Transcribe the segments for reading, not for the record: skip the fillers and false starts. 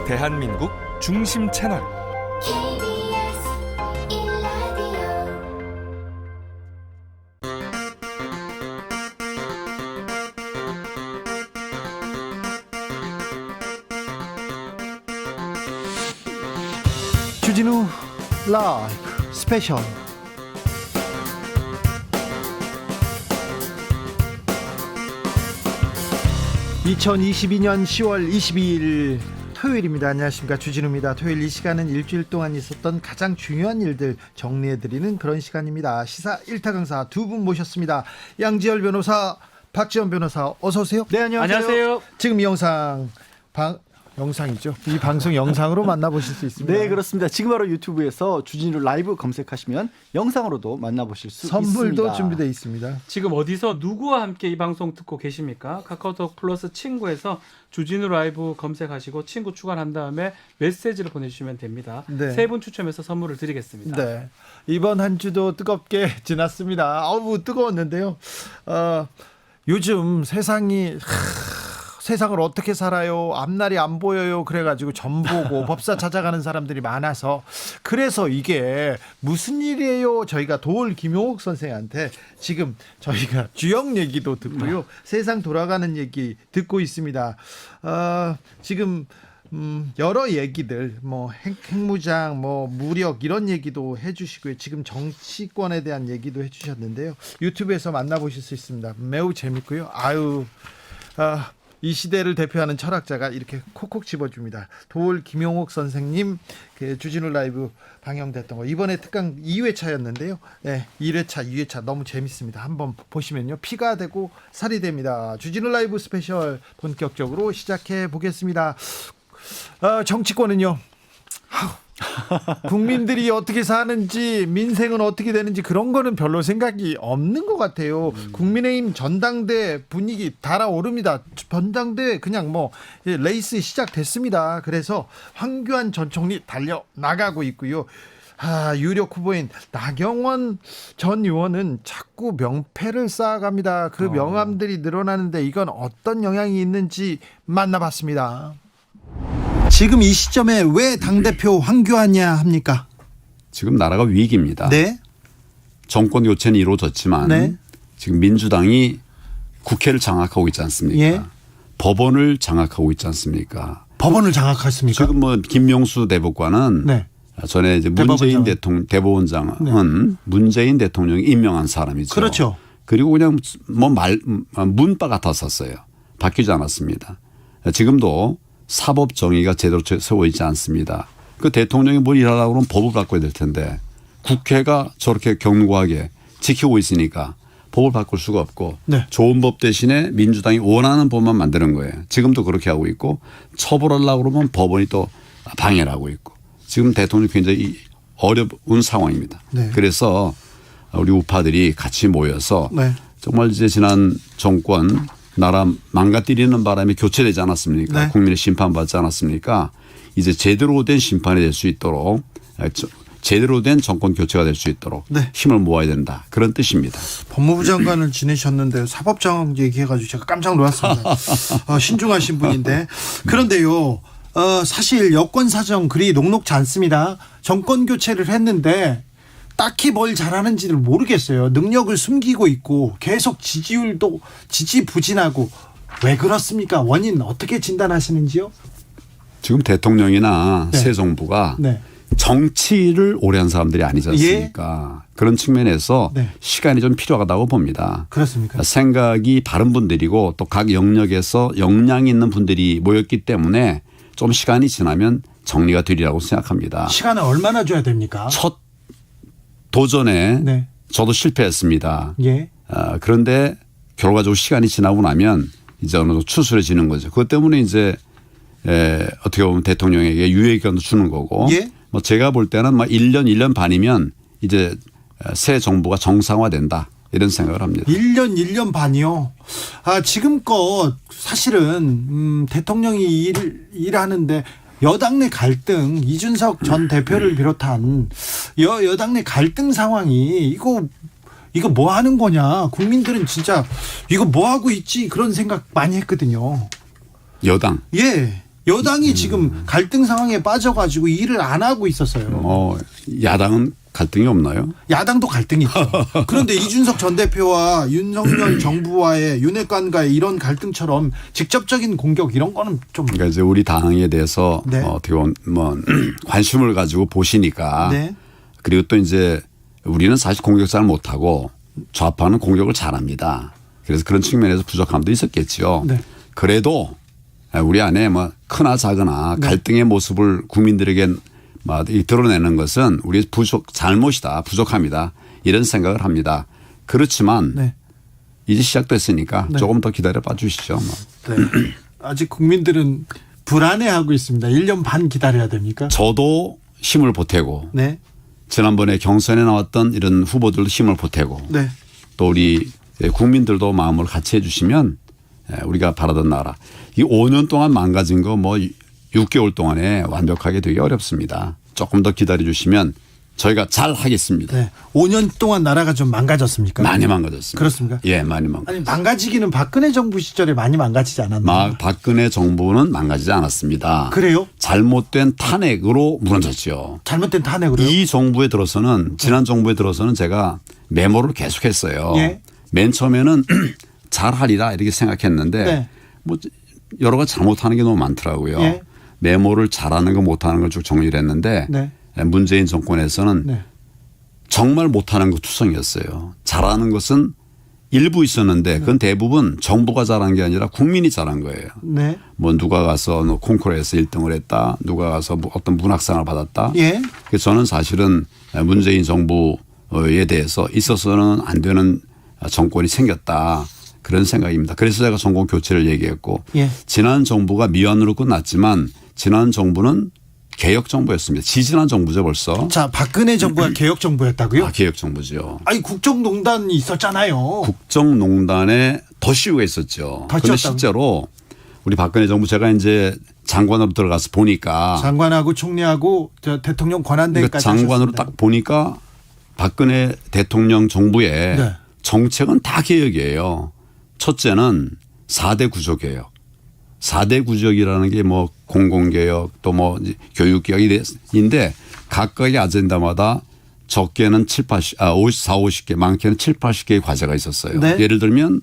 대한민국 중심 채널 주진우 라이브 스페셜. (2022년 10월 22일) 토요일입니다. 안녕하십니까, 주진우입니다. 토요일 이 시간은 일주일 동안 있었던 가장 중요한 일들 정리해드리는 그런 시간입니다. 시사 1타 강사 두 분 모셨습니다. 양지열 변호사, 박지원 변호사, 어서 오세요. 네, 안녕하세요. 지금 이 영상이죠. 이 방송 영상으로 만나보실 수 있습니다. 네, 그렇습니다. 지금 바로 유튜브에서 주진우 라이브 검색하시면 영상으로도 만나보실 수 있습니다. 선물도 준비되어 있습니다. 지금 어디서 누구와 함께 이 방송 듣고 계십니까? 카카오톡 플러스 친구에서 주진우 라이브 검색하시고 친구 추가한 다음에 메시지를 보내주시면 됩니다. 네. 세 분 추첨해서 선물을 드리겠습니다. 네. 이번 한 주도 뜨겁게 지났습니다. 아우, 뜨거웠는데요. 요즘 세상을 어떻게 살아요? 앞날이 안 보여요. 그래가지고 전보고 법사 찾아가는 사람들이 많아서, 그래서 이게 무슨 일이에요? 저희가 도올 김용옥 선생한테 지금 저희가 주역 얘기도 듣고요, 세상 돌아가는 얘기 듣고 있습니다. 지금 여러 얘기들, 뭐 핵무장, 뭐 무력, 이런 얘기도 해주시고요. 지금 정치권에 대한 얘기도 해주셨는데요. 유튜브에서 만나보실 수 있습니다. 매우 재밌고요. 이 시대를 대표하는 철학자가 이렇게 콕콕 집어줍니다. 도올 김용옥 선생님, 그 주진우 라이브 방영됐던 거, 이번에 특강 2회차였는데요. 네, 1회차, 2회차 너무 재밌습니다. 한번 보시면요, 피가 되고 살이 됩니다. 주진우 라이브 스페셜 본격적으로 시작해 보겠습니다. 정치권은요, 국민들이 어떻게 사는지, 민생은 어떻게 되는지 그런 거는 별로 생각이 없는 것 같아요. 국민의힘 전당대 분위기 달아오릅니다. 전당대 그냥 레이스 시작됐습니다. 그래서 황교안 전 총리 달려 나가고 있고요. 유력 후보인 나경원 전 의원은 자꾸 명패를 쌓아갑니다. 그 명함들이 늘어나는데 이건 어떤 영향이 있는지 만나봤습니다. 지금 이 시점에 왜 당대표 황교안이야 합니까? 지금 나라가 위기입니다. 네. 정권 교체는 이루어졌지만 네. 지금 민주당이 국회를 장악하고 있지 않습니까? 예. 법원을 장악하고 있지 않습니까? 법원을 장악했습니까? 지금 김명수 대법관은 네. 전에 이제 문재인 대법원장은 문재인 대통령이 임명한 사람이죠. 그렇죠. 그리고 그냥 문바 같았었어요. 바뀌지 않았습니다. 지금도 사법 정의가 제대로 세워 있지 않습니다. 그 대통령이 뭘 일하라고 그러면 법을 바꿔야 될 텐데, 국회가 저렇게 견고하게 지키고 있으니까 법을 바꿀 수가 없고, 네. 좋은 법 대신에 민주당이 원하는 법만 만드는 거예요. 지금도 그렇게 하고 있고, 처벌하려고 그러면 법원이 또 방해를 하고 있고, 지금 대통령이 굉장히 어려운 상황입니다. 네. 그래서 우리 우파들이 같이 모여서 네. 정말 이제 지난 정권 나라 망가뜨리는 바람에 교체되지 않았습니까? 네. 국민의 심판받지 않았습니까? 이제 제대로 된 심판이 될 수 있도록, 제대로 된 정권 교체가 될 수 있도록 네. 힘을 모아야 된다, 그런 뜻입니다. 법무부 장관을 지내셨는데 사법장악 얘기해가지고 제가 깜짝 놀랐습니다. 신중하신 분인데. 그런데요, 사실 여권 사정 그리 녹록지 않습니다. 정권 교체를 했는데 딱히 뭘 잘하는지를 모르겠어요. 능력을 숨기고 있고 계속 지지율도 지지부진하고. 왜 그렇습니까? 원인 어떻게 진단하시는지요? 지금 대통령이나 네. 새 정부가 네. 정치를 오래 한 사람들이 아니지 않습니까? 그런 측면에서 네. 시간이 좀 필요하다고 봅니다. 그렇습니까? 생각이 바른 분들이고 또 각 영역에서 역량이 있는 분들이 모였기 때문에 좀 시간이 지나면 정리가 되리라고 생각합니다. 시간을 얼마나 줘야 됩니까? 첫 도전에 네. 저도 실패했습니다. 예. 그런데 결과적으로 시간이 지나고 나면 이제 어느 정도 추스려지는 거죠. 그것 때문에 이제 어떻게 보면 대통령에게 유예기간도 주는 거고, 예. 제가 볼 때는 1년 반이면 이제 새 정부가 정상화된다, 이런 생각을 합니다. 1년 반이요. 지금껏 사실은 대통령이 일하는데 여당 내 갈등, 이준석 전 대표를 비롯한 여당 내 갈등 상황이 이거 뭐 하는 거냐. 국민들은 진짜 이거 뭐 하고 있지, 그런 생각 많이 했거든요. 여당. 예. 여당이 지금 갈등 상황에 빠져가지고 일을 안 하고 있었어요. 야당은 갈등이 없나요? 야당도 갈등이 있죠. 그런데 이준석 전 대표와 윤석열 정부와의 윤핵관과의 이런 갈등처럼 직접적인 공격 이런 거는 좀. 그러니까 이제 우리 당에 대해서 네. 어떻게 보면 관심을 가지고 보시니까 네. 그리고 또 이제 우리는 사실 공격 잘 못하고 좌파는 공격을 잘합니다. 그래서 그런 측면에서 부족함도 있었겠죠. 네. 그래도 우리 안에 뭐 크나 작으나 갈등의 모습을 국민들에게 드러내는 것은 우리 잘못이다, 부족합니다. 이런 생각을 합니다. 그렇지만 네. 이제 시작됐으니까 네. 조금 더 기다려 봐 주시죠. 네. 아직 국민들은 불안해하고 있습니다. 1년 반 기다려야 됩니까? 저도 힘을 보태고 네. 지난번에 경선에 나왔던 이런 후보들도 힘을 보태고 네. 또 우리 국민들도 마음을 같이 해 주시면 우리가 바라던 나라. 이 5년 동안 망가진 거 뭐 6개월 동안에 완벽하게 되기 어렵습니다. 조금 더 기다려 주시면 저희가 잘 하겠습니다. 네. 5년 동안 나라가 좀 망가졌습니까? 많이 망가졌습니다. 그렇습니까? 예, 많이 망가졌습니다. 아니 망가지기는 박근혜 정부 시절에 많이 망가지지 않았나요? 박근혜 정부는 망가지지 않았습니다. 그래요? 잘못된 탄핵으로 무너졌죠. 잘못된 탄핵으로요? 이 정부에 들어서는 지난 정부에 들어서는 제가 메모를 계속했어요. 예. 맨 처음에는 잘하리라 이렇게 생각했는데 네. 뭐 여러 가지 잘못하는 게 너무 많더라고요. 예. 메모를 잘하는 거 못하는 걸 쭉 정리를 했는데 네. 문재인 정권에서는 네. 정말 못하는 거 투성이었어요. 잘하는 것은 일부 있었는데 그건 대부분 정부가 잘한 게 아니라 국민이 잘한 거예요. 네. 뭐 누가 가서 콩쿠르에서 1등을 했다. 누가 가서 뭐 어떤 문학상을 받았다. 예. 그래서 저는 사실은 문재인 정부에 대해서 있어서는 안 되는 정권이 생겼다. 그런 생각입니다. 그래서 제가 정권 교체를 얘기했고 예. 지난 정부가 미완으로 끝났지만 지난 정부는 개혁 정부였습니다. 지지난 정부죠 벌써. 자, 박근혜 정부가 개혁 정부였다고요? 개혁 정부죠. 아니 국정농단이 있었잖아요. 국정농단에 더 씌우가 있었죠. 더 그런데 씌웠다고요? 실제로 우리 박근혜 정부 제가 이제 장관으로 들어가서 보니까 장관하고 총리하고 저 대통령 그러니까 권한대행까지 장관으로 하셨습니다. 딱 보니까 박근혜 대통령 정부의 네. 정책은 다 개혁이에요. 첫째는 4대 구조개혁. 4대 구조개혁이라는 게 뭐 공공개혁 또 뭐 교육개혁인데 각각의 아젠다마다 적게는 50개 많게는 7, 80개의 과제가 있었어요. 네. 예를 들면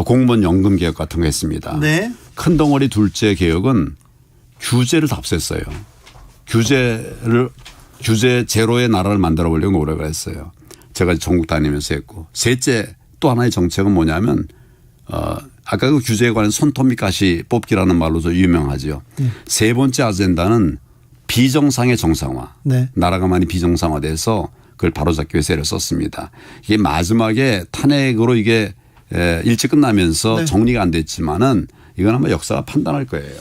공무원 연금 개혁 같은 거 했습니다. 네. 큰 덩어리 둘째 개혁은 규제를 답습했어요. 규제 제로의 나라를 만들어 보려고 노력을 했어요. 제가 전국 다니면서 했고. 셋째 또 하나의 정책은 뭐냐면 아까 그 규제에 관한 손톱 가시 뽑기라는 말로도 유명하죠. 세 번째 아젠다는 비정상의 정상화. 네. 나라가 많이 비정상화돼서 그걸 바로잡기 위해서 애를 썼습니다. 이게 마지막에 탄핵으로 이게 일찍 끝나면서 네. 정리가 안 됐지만은 이건 아마 역사가 판단할 거예요.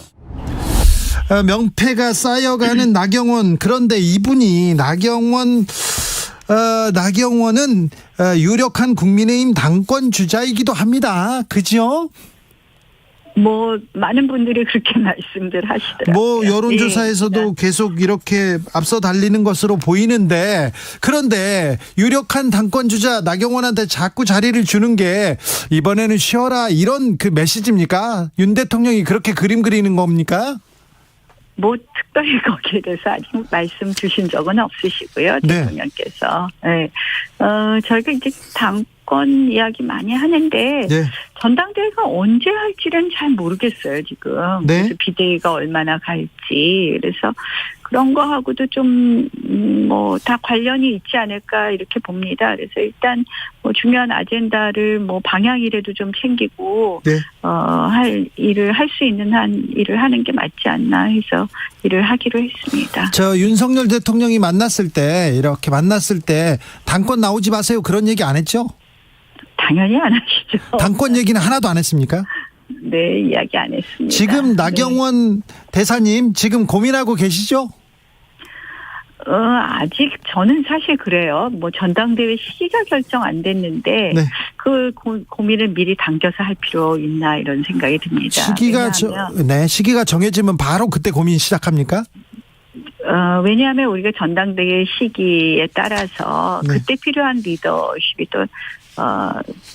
명패가 쌓여가는 나경원. 그런데 이분이 나경원은 유력한 국민의힘 당권 주자이기도 합니다. 그죠? 뭐 많은 분들이 그렇게 말씀들 하시더라고요. 뭐 여론조사에서도 계속 이렇게 앞서 달리는 것으로 보이는데, 그런데 유력한 당권 주자 나경원한테 자꾸 자리를 주는 게 이번에는 쉬어라 이런 그 메시지입니까? 윤 대통령이 그렇게 그림 그리는 겁니까? 뭐 특별히 거기에 대해서 아직 말씀 주신 적은 없으시고요. 네. 대통령께서. 네. 저희가 이제 당권 이야기 많이 하는데 네. 전당대회가 언제 할지는 잘 모르겠어요, 지금. 네. 그래서 비대위가 얼마나 갈지. 그래서 그런 거하고도 좀 뭐 다 관련이 있지 않을까 이렇게 봅니다. 그래서 일단 뭐 중요한 아젠다를 뭐 방향이라도 좀 챙기고 네. 할 일을 할 수 있는 한 일을 하는 게 맞지 않나 해서 일을 하기로 했습니다. 저 윤석열 대통령이 이렇게 만났을 때 당권 나오지 마세요 그런 얘기 안 했죠? 당연히 안 하시죠. 당권 얘기는 하나도 안 했습니까? 네, 이야기 안 했습니다. 지금 나경원 대사님 지금 고민하고 계시죠? 아직 저는 사실 그래요. 뭐 전당대회 시기가 결정 안 됐는데 네. 그 고민을 미리 당겨서 할 필요 있나 이런 생각이 듭니다. 시기가 정해지면 바로 그때 고민 시작합니까? 왜냐하면 우리가 전당대회 시기에 따라서 네. 그때 필요한 리더십이 또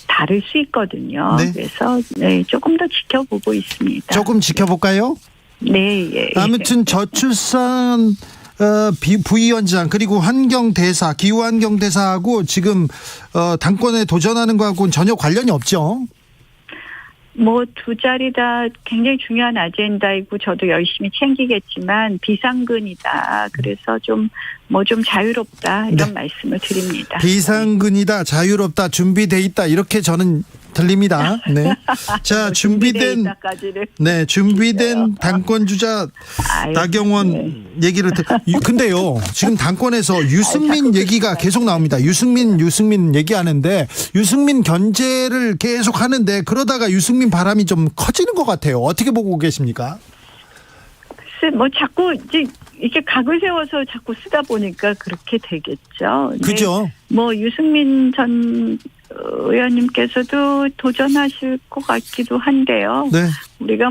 다를 수 있거든요. 네. 그래서 네, 조금 더 지켜보고 있습니다. 조금 지켜볼까요? 네, 예. 아무튼 저출산 부위원장 그리고 환경대사, 기후환경대사하고 지금 당권에 도전하는 거하고는 전혀 관련이 없죠. 뭐 두 자리 다 굉장히 중요한 아젠다이고 저도 열심히 챙기겠지만 비상근이다. 그래서 좀 자유롭다 이런 말씀을 드립니다. 비상근이다, 자유롭다, 준비돼 있다 이렇게 저는 들립니다. 네. 자, 준비된 당권 주자 나경원 얘기를 근데요. 지금 당권에서 유승민 얘기가 계속 나옵니다. 유승민 얘기하는데 유승민 견제를 계속 하는데 그러다가 유승민 바람이 좀 커지는 것 같아요. 어떻게 보고 계십니까? 글쎄 자꾸 이렇게 각을 세워서 자꾸 쓰다 보니까 그렇게 되겠죠. 그죠? 유승민 전 의원님께서도 도전하실 것 같기도 한데요. 네. 우리가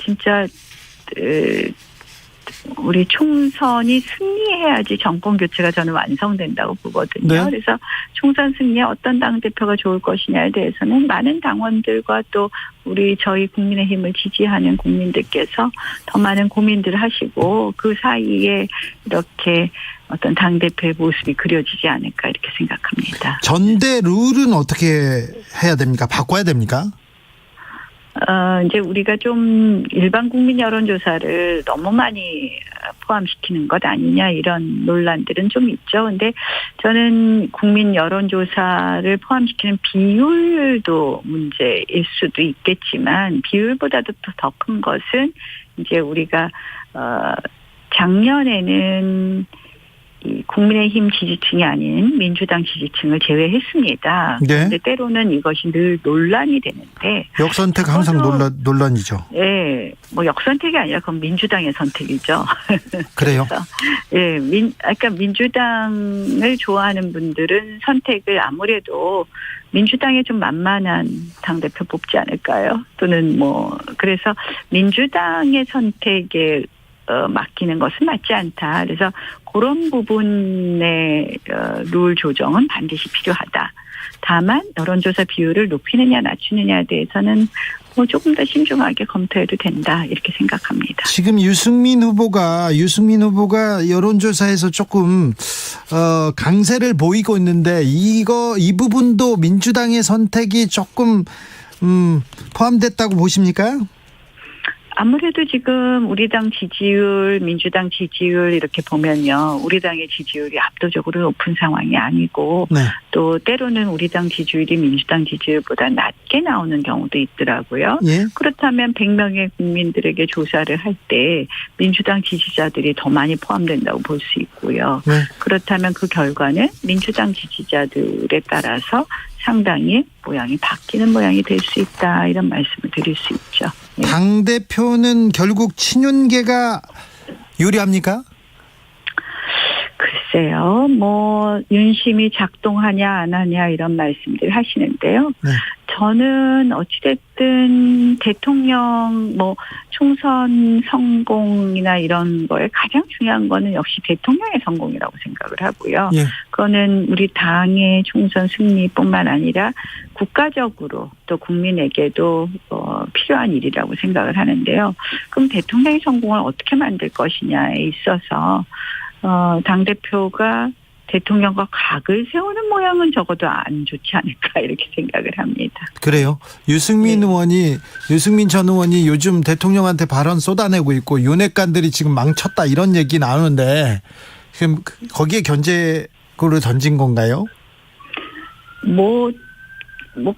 진짜 우리 총선이 승리해야지 정권 교체가 저는 완성된다고 보거든요. 네. 그래서 총선 승리에 어떤 당대표가 좋을 것이냐에 대해서는 많은 당원들과 또 저희 국민의힘을 지지하는 국민들께서 더 많은 고민들을 하시고 그 사이에 이렇게 어떤 당대표의 모습이 그려지지 않을까 이렇게 생각합니다. 전대 룰은 어떻게 해야 됩니까? 바꿔야 됩니까? 이제 우리가 좀 일반 국민 여론조사를 너무 많이 포함시키는 것 아니냐 이런 논란들은 좀 있죠. 근데 저는 국민 여론조사를 포함시키는 비율도 문제일 수도 있겠지만 비율보다도 더 큰 것은 이제 우리가 작년에는 이 국민의힘 지지층이 아닌 민주당 지지층을 제외했습니다. 네. 그런데 때로는 이것이 늘 논란이 되는데 역선택 항상 논란이죠. 네, 역선택이 아니라 그건 민주당의 선택이죠. 그래요? 예, 그러니까 민주당을 좋아하는 분들은 선택을 아무래도 민주당에 좀 만만한 당대표 뽑지 않을까요? 또는 그래서 민주당의 선택에 맡기는 것은 맞지 않다. 그래서 그런 부분의 룰 조정은 반드시 필요하다. 다만 여론조사 비율을 높이느냐 낮추느냐에 대해서는 조금 더 신중하게 검토해도 된다 이렇게 생각합니다. 지금 유승민 후보가 여론조사에서 조금 강세를 보이고 있는데 이 부분도 민주당의 선택이 조금 포함됐다고 보십니까? 아무래도 지금 우리 당 지지율, 민주당 지지율 이렇게 보면요. 우리 당의 지지율이 압도적으로 높은 상황이 아니고 네. 또 때로는 우리 당 지지율이 민주당 지지율보다 낮게 나오는 경우도 있더라고요. 예. 그렇다면 100명의 국민들에게 조사를 할 때 민주당 지지자들이 더 많이 포함된다고 볼 수 있고요. 네. 그렇다면 그 결과는 민주당 지지자들에 따라서 상당히 모양이 바뀌는 모양이 될 수 있다 이런 말씀을 드릴 수 있죠. 네. 당대표는 결국 친윤계가 유리합니까? 글쎄요. 윤심이 작동하냐 안 하냐 이런 말씀들 하시는데요. 네. 저는 어찌됐든 대통령 총선 성공이나 이런 거에 가장 중요한 거는 역시 대통령의 성공이라고 생각을 하고요. 예. 그거는 우리 당의 총선 승리뿐만 아니라 국가적으로 또 국민에게도 필요한 일이라고 생각을 하는데요. 그럼 대통령의 성공을 어떻게 만들 것이냐에 있어서 당대표가 대통령과 각을 세우는 모양은 적어도 안 좋지 않을까 이렇게 생각을 합니다. 그래요. 유승민 전 의원이 요즘 대통령한테 발언 쏟아내고 있고 윤핵관들이 지금 망쳤다 이런 얘기 나오는데 지금 거기에 견제구를 던진 건가요?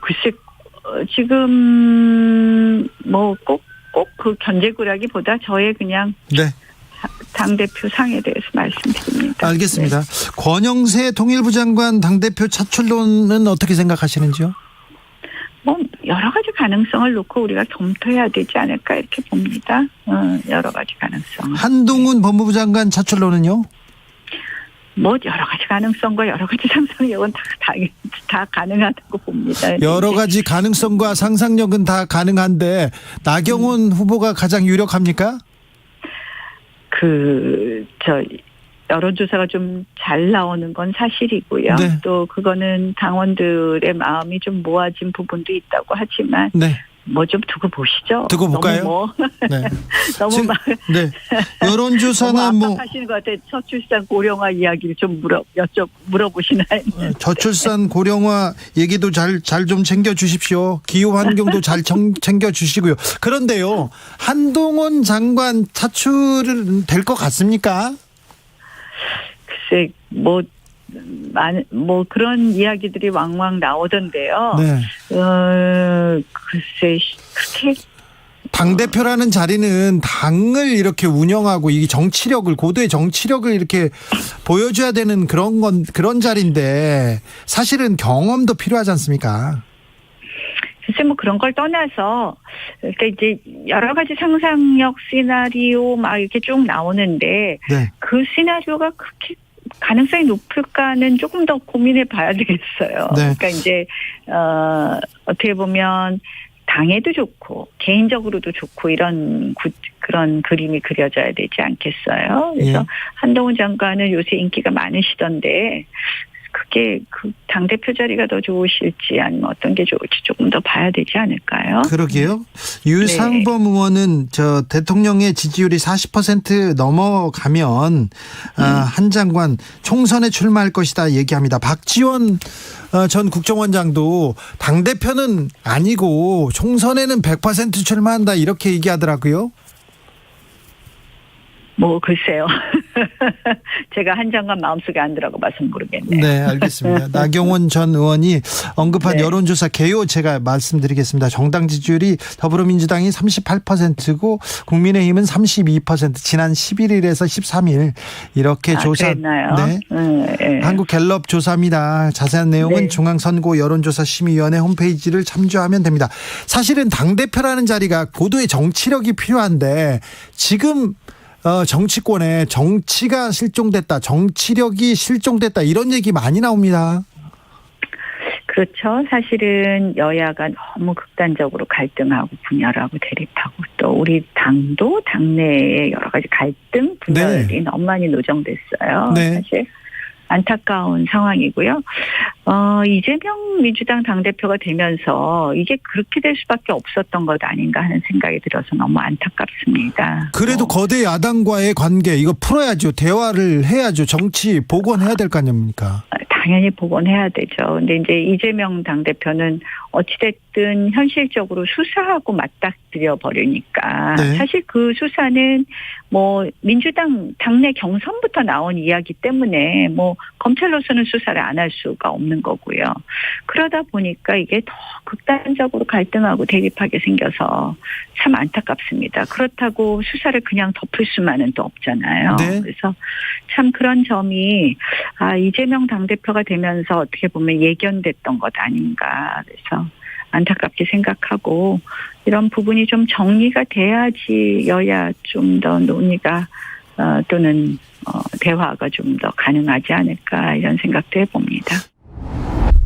글쎄 지금 꼭 그 견제구라기보다 저의 그냥 네. 당대표 상에 대해서 말씀드립니다. 알겠습니다. 네. 권영세 통일부 장관 당대표 차출론은 어떻게 생각하시는지요? 여러 가지 가능성을 놓고 우리가 검토해야 되지 않을까 이렇게 봅니다. 여러 가지 가능성. 한동훈 법무부 장관 차출론은요? 여러 가지 가능성과 여러 가지 상상력은 다 가능하다고 봅니다. 여러 가지 가능성과 상상력은 다 가능한데 나경원 후보가 가장 유력합니까? 여론조사가 좀 잘 나오는 건 사실이고요. 네. 또 그거는 당원들의 마음이 좀 모아진 부분도 있다고 하지만 네. 뭐 좀 두고 보시죠. 두고 볼까요? 너무 네. 너무 지금, 막 네. 여론조사나 너무 뭐 압박하시는 것 같아요. 저출산 고령화 이야기를 좀 물어보시나요? 저출산 고령화 얘기도 잘 좀 챙겨 주십시오. 기후 환경도 잘 챙겨 주시고요. 그런데요, 한동훈 장관 차출은 될 것 같습니까? 글쎄 뭐 그런 이야기들이 왕왕 나오던데요. 네. 글쎄 그렇게 당대표라는 자리는 당을 이렇게 운영하고 이 정치력을, 고도의 정치력을 이렇게 보여줘야 되는 그런 자리인데 사실은 경험도 필요하지 않습니까? 글쎄 뭐 그런 걸 떠나서 그러니까 이제 여러 가지 상상력 시나리오 막 이렇게 쭉 나오는데 네. 그 시나리오가 그렇게 가능성이 높을까는 조금 더 고민해 봐야 되겠어요. 네. 그러니까 이제 어떻게 보면 당에도 좋고 개인적으로도 좋고 이런 그런 그림이 그려져야 되지 않겠어요. 그래서 예. 한동훈 장관은 요새 인기가 많으시던데 그게 그 당대표 자리가 더 좋으실지 아니면 어떤 게 좋을지 조금 더 봐야 되지 않을까요? 그러게요. 유상범 의원은 저 대통령의 지지율이 40% 넘어가면 한 장관 총선에 출마할 것이다 얘기합니다. 박지원 전 국정원장도 당대표는 아니고 총선에는 100% 출마한다 이렇게 얘기하더라고요. 뭐 글쎄요. 제가 한 장관 마음속에 안 들어가 봐서 모르겠네요. 네, 알겠습니다. 나경원 전 의원이 언급한 네. 여론조사 개요 제가 말씀드리겠습니다. 정당 지지율이 더불어민주당이 38%고 국민의힘은 32%. 지난 11일에서 13일 이렇게 조사. 그랬나요? 네. 네. 한국갤럽 조사입니다. 자세한 내용은 네. 중앙선거여론조사심의위원회 홈페이지를 참조하면 됩니다. 사실은 당대표라는 자리가 고도의 정치력이 필요한데 지금 정치권에 정치가 실종됐다, 정치력이 실종됐다 이런 얘기 많이 나옵니다. 그렇죠. 사실은 여야가 너무 극단적으로 갈등하고 분열하고 대립하고 또 우리 당도 당내에 여러 가지 갈등 분열이 네. 너무 많이 노정됐어요. 네. 사실 안타까운 상황이고요. 이재명 민주당 당대표가 되면서 이게 그렇게 될 수밖에 없었던 것 아닌가 하는 생각이 들어서 너무 안타깝습니다. 그래도 거대 야당과의 관계 이거 풀어야죠. 대화를 해야죠. 정치 복원해야 될 거 아닙니까? 당연히 복원해야 되죠. 근데 이제 이재명 당대표는 어찌됐든 현실적으로 수사하고 맞닥뜨려 버리니까 네. 사실 그 수사는 뭐 민주당 당내 경선부터 나온 이야기 때문에 뭐 검찰로서는 수사를 안 할 수가 없는 거고요. 그러다 보니까 이게 더 극단적으로 갈등하고 대립하게 생겨서 참 안타깝습니다. 그렇다고 수사를 그냥 덮을 수만은 또 없잖아요. 네. 그래서 참 그런 점이 이재명 당대표가 되면서 어떻게 보면 예견됐던 것 아닌가. 그래서 안타깝게 생각하고 이런 부분이 좀 정리가 돼야지 여야 좀 더 논의가 또는 대화가 좀 더 가능하지 않을까 이런 생각도 해봅니다.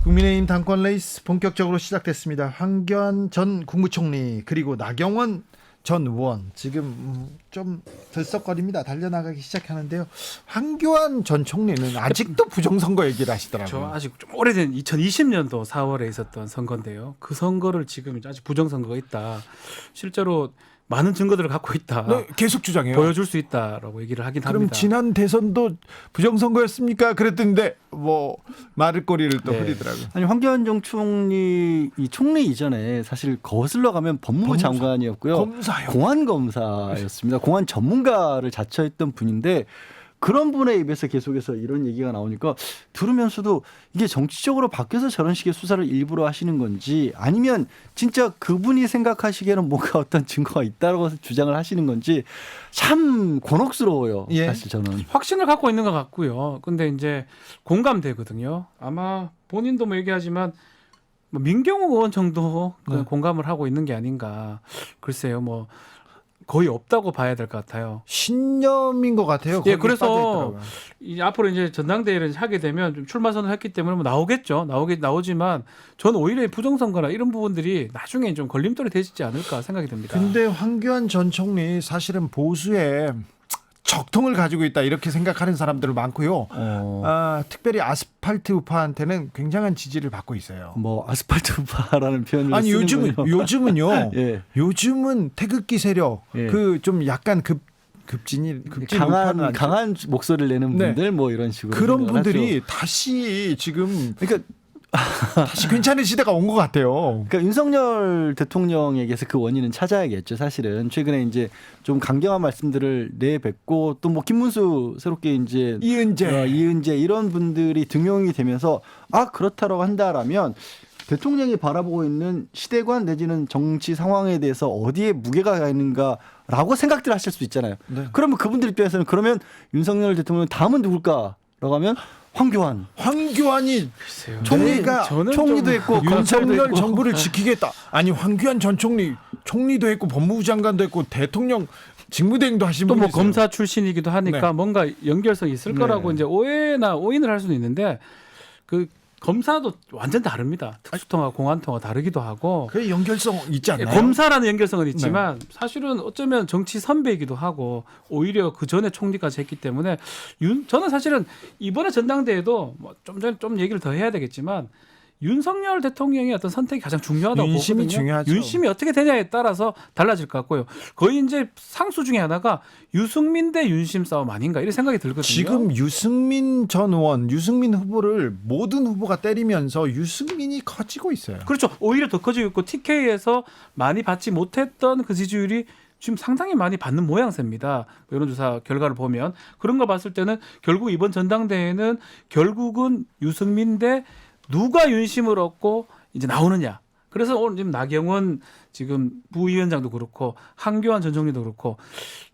국민의힘 당권 레이스 본격적으로 시작됐습니다. 황교안 전 국무총리 그리고 나경원 전 의원 지금 좀 들썩거립니다. 달려나가기 시작하는데요. 황교안 전 총리는 아직도 부정선거 얘기를 하시더라고요. 저 아직 좀 오래된 2020년도 4월에 있었던 선거인데요. 그 선거를 지금 아직 부정선거가 있다. 실제로 많은 증거들을 갖고 있다. 네, 계속 주장해요. 보여줄 수 있다라고 얘기를 하긴 그럼 합니다. 지난 대선도 부정선거였습니까? 그랬던데 뭐 말을꼬리를 또 네. 흐리더라고요. 아니 황교안 전 총리 이 총리 이전에 사실 거슬러 가면 법무부 법무사. 장관이었고요. 검사요. 공안 검사였습니다. 공안 전문가를 자처했던 분인데 그런 분의 입에서 계속해서 이런 얘기가 나오니까 들으면서도 이게 정치적으로 바뀌어서 저런 식의 수사를 일부러 하시는 건지 아니면 진짜 그분이 생각하시기에는 뭔가 어떤 증거가 있다고 주장을 하시는 건지 참 곤혹스러워요. 예. 사실 저는. 확신을 갖고 있는 것 같고요. 근데 이제 공감되거든요. 아마 본인도 뭐 얘기하지만 뭐 민경호 의원 정도 네. 공감을 하고 있는 게 아닌가. 글쎄요, 뭐 거의 없다고 봐야 될 것 같아요. 신념인 것 같아요. 예, 거기에 그래서 빠져있더라고요. 앞으로 이제 전당대회를 하게 되면 좀 출마 선언을 했기 때문에 뭐 나오겠죠. 나오지만 저는 오히려 부정선거나 이런 부분들이 나중에 좀 걸림돌이 되지 않을까 생각이 듭니다. 근데 황교안 전 총리 사실은 보수의 적통을 가지고 있다 이렇게 생각하는 사람들 많고요. 특별히 아스팔트 우파한테는 굉장한 지지를 받고 있어요. 뭐 아스팔트 우파라는 표현을 아니 쓰는군요. 요즘은요. 예. 요즘은 태극기 세력 예. 그 좀 약간 급진 우파는 아니죠. 강한 목소리를 내는 네. 분들 뭐 이런 식으로 그런 생각을 분들이 하죠. 다시 지금 그러니까 다시 괜찮은 시대가 온 것 같아요. 그러니까 윤석열 대통령에게서 그 원인은 찾아야겠죠. 사실은 최근에 이제 좀 강경한 말씀들을 내뱉고 또 뭐 김문수 새롭게 이제 이은재 이런 분들이 등용이 되면서 그렇다라고 한다라면 대통령이 바라보고 있는 시대관 내지는 정치 상황에 대해서 어디에 무게가 있는가라고 생각들 하실 수 있잖아요. 네. 그러면 그분들 입장에서는 그러면 윤석열 대통령 다음은 누굴까라고 하면 황교안이 글쎄요. 총리가 저는 총리도 좀 했고 검찰도 윤석열 했고 정부를 지키겠다. 아니 황교안 전 총리도 했고 법무부 장관도 했고 대통령 직무대행도 하신 또 분이 뭐 있어요. 검사 출신이기도 하니까 네. 뭔가 연결성이 있을 네. 거라고 이제 오인을 할 수는 있는데 그 검사도 완전 다릅니다. 특수통화, 공안통화 다르기도 하고. 그 연결성 있지 않나요? 검사라는 연결성은 있지만 사실은 어쩌면 정치 선배이기도 하고 오히려 그 전에 총리까지 했기 때문에 저는 사실은 이번에 전당대회도 뭐 좀 전에 좀 얘기를 더 해야 되겠지만 윤석열 대통령의 어떤 선택이 가장 중요하다고 윤심이 보거든요. 중요하죠. 윤심이 어떻게 되냐에 따라서 달라질 것 같고요. 거의 이제 상수 중에 하나가 유승민 대 윤심 싸움 아닌가 이런 생각이 들거든요. 지금 유승민 전 의원, 유승민 후보를 모든 후보가 때리면서 유승민이 커지고 있어요. 그렇죠. 오히려 더 커지고 있고 TK에서 많이 받지 못했던 그 지지율이 지금 상당히 많이 받는 모양새입니다. 여론조사 결과를 보면 그런 거 봤을 때는 결국 이번 전당대회는 결국은 유승민 대 누가 윤심을 얻고 이제 나오느냐. 그래서 오늘 지금 나경원 지금 부위원장도 그렇고 한교안 전 총리도 그렇고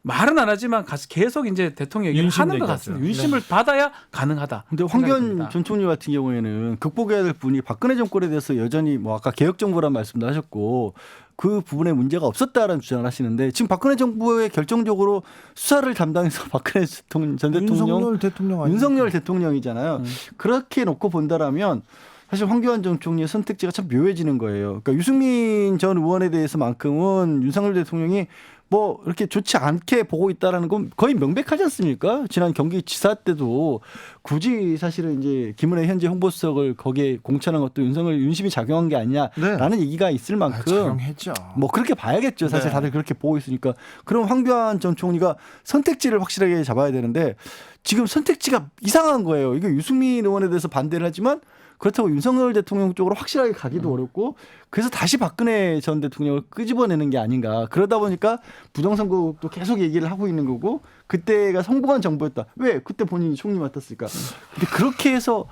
말은 안 하지만 계속 이제 대통령 얘기를 윤심 하는 것 얘기하죠. 같습니다. 윤심을 받아야 가능하다. 근데 황교안 전 총리 같은 경우에는 극복해야 될 분이 박근혜 정권에 대해서 여전히 뭐 아까 개혁 정부란 말씀도 하셨고 그 부분에 문제가 없었다라는 주장을 하시는데 지금 박근혜 정부의 결정적으로 수사를 담당해서 박근혜 전 대통령 윤석열 대통령이잖아요. 그렇게 놓고 본다라면 사실 황교안 전 총리의 선택지가 참 묘해지는 거예요. 그러니까 유승민 전 의원에 대해서만큼은 윤석열 대통령이 뭐 이렇게 좋지 않게 보고 있다라는 건 거의 명백하지 않습니까? 지난 경기지사 때도 굳이 사실은 이제 김은혜 현재 홍보수석을 거기에 공천한 것도 윤심이 작용한 게 아니냐라는 얘기가 있을 만큼 작용했죠. 뭐 그렇게 봐야겠죠. 사실 네. 다들 그렇게 보고 있으니까. 그럼 황교안 전 총리가 선택지를 확실하게 잡아야 되는데 지금 선택지가 이상한 거예요. 이게 유승민 의원에 대해서 반대를 하지만 그렇다고 윤석열 대통령 쪽으로 확실하게 가기도 어렵고 그래서 다시 박근혜 전 대통령을 끄집어내는 게 아닌가. 그러다 보니까 부정선거도 계속 얘기를 하고 있는 거고 그때가 성공한 정부였다. 왜? 그때 본인이 총리 맡았을까. 근데 그렇게 해서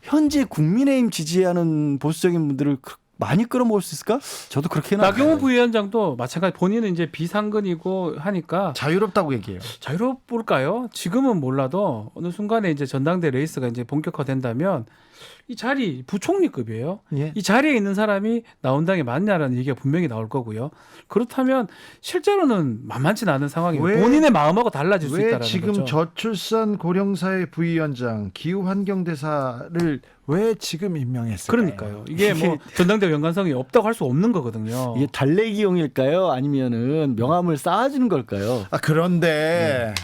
현재 국민의힘 지지하는 보수적인 분들을 많이 끌어모을 수 있을까? 저도 그렇게는 나경원 부위원장도 마찬가지 본인은 이제 비상근이고 하니까 자유롭다고 얘기해요. 자유롭을까요? 지금은 몰라도 어느 순간에 이제 전당대 레이스가 이제 본격화된다면 이 자리 부총리급이에요. 예. 이 자리에 있는 사람이 나온다는 게 맞냐라는 얘기가 분명히 나올 거고요. 그렇다면 실제로는 만만치 않은 상황이에요. 왜- 본인의 마음하고 달라질 수 왜 있다라는 지금 거죠. 저출산 고령사회 부위원장 기후환경대사를 왜 지금 임명했을까요? 그러니까요. 이게 뭐 전당대 연관성이 없다고 할 수 없는 거거든요. 이게 달래기용일까요? 아니면은 명함을 쌓아주는 걸까요? 그런데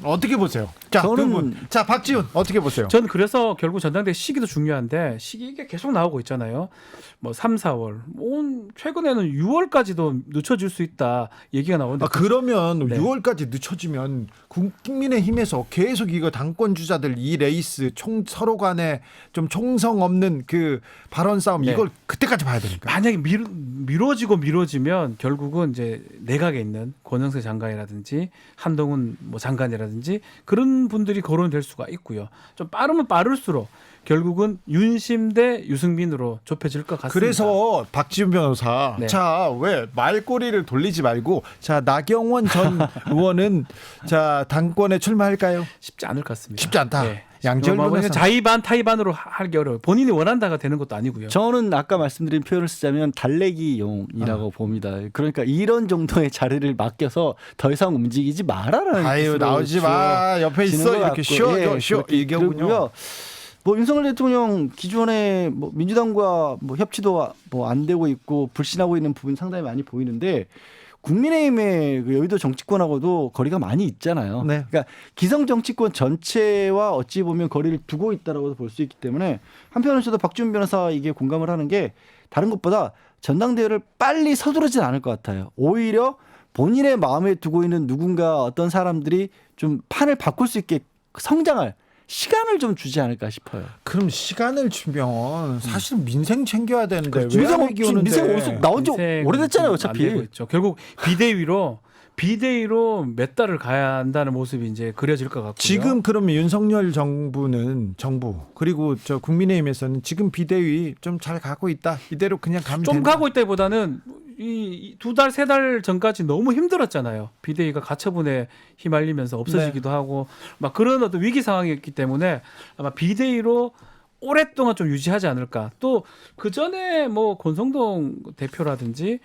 어떻게 보세요? 자, 저는- 자 박지훈 어떻게 보세요? 전 그래서 결국 전당대 시기도 중요한데 시기 이게 계속 나오고 있잖아요. 뭐 3, 4월, 최근에는 6월까지도 늦춰질 수 있다 얘기가 나오는데 그러면 네. 6월까지 늦춰지면 국민의힘에서 계속 이거 당권 주자들 이 레이스 서로 간에 좀 총성 없는 그 발언 싸움 네. 이걸 그때까지 봐야 되니까. 만약에 미뤄지면 결국은 이제 내각에 있는 권영세 장관이라든지 한동훈 뭐 장관이라든지 그런 분들이 거론될 수가 있고요. 좀 빠르면 빠를수록 결국은 윤심 대 유승민으로 좁혀질 것 같습니다. 그래서 박지훈 변호사, 네. 자, 왜 말꼬리를 돌리지 말고, 자, 나경원 전 의원은 자 당권에 출마할까요? 쉽지 않을 것 같습니다. 쉽지 않다. 네. 양지열 뭐 변호사. 자의반 타의반으로 하기 어려워요. 본인이 원한다가 되는 것도 아니고요. 저는 아까 말씀드린 표현을 쓰자면 달래기용이라고 봅니다. 그러니까 이런 정도의 자리를 맡겨서 더 이상 움직이지 마라라는 아유 뜻으로 나오지 마. 옆에 지는 있어 것 이렇게 같고, 쉬어 그렇게 이겨군요. 그러고요. 뭐 윤석열 대통령 기존에 뭐 민주당과 뭐 협치도 뭐 안 되고 있고 불신하고 있는 부분이 상당히 많이 보이는데 국민의힘의 그 여의도 정치권하고도 거리가 많이 있잖아요. 네. 그러니까 기성 정치권 전체와 어찌 보면 거리를 두고 있다라고 볼 수 있기 때문에 한편으로서도 박지원 변호사가 이게 공감을 하는 게 다른 것보다 전당대회를 빨리 서두르진 않을 것 같아요. 오히려 본인의 마음에 두고 있는 누군가 어떤 사람들이 좀 판을 바꿀 수 있게 성장할 시간을 좀 주지 않을까 싶어요. 그럼 시간을 주면 사실 민생 챙겨야 되는데 그렇죠. 왜 민생 하기 오는데 민생 어디서 나온 지 민생은 오래됐잖아요, 안 되고 어차피. 있죠. 결국 비대위로 몇 달을 가야 한다는 모습이 이제 그려질 것 같고요. 지금 그러면 윤석열 정부 그리고 저 국민의힘에서는 지금 비대위 좀 잘 가고 있다. 이대로 그냥 가면 좀 된다. 가고 있다기보다는 이 2달, 3달 전까지 너무 힘들었잖아요. 비대위가 가처분에 휘말리면서 없어지기도 하고 막 그런 어떤 위기 상황이었기 때문에 아마 비대위로 오랫동안 좀 유지하지 않을까. 또 그 전에 뭐 권성동 대표라든지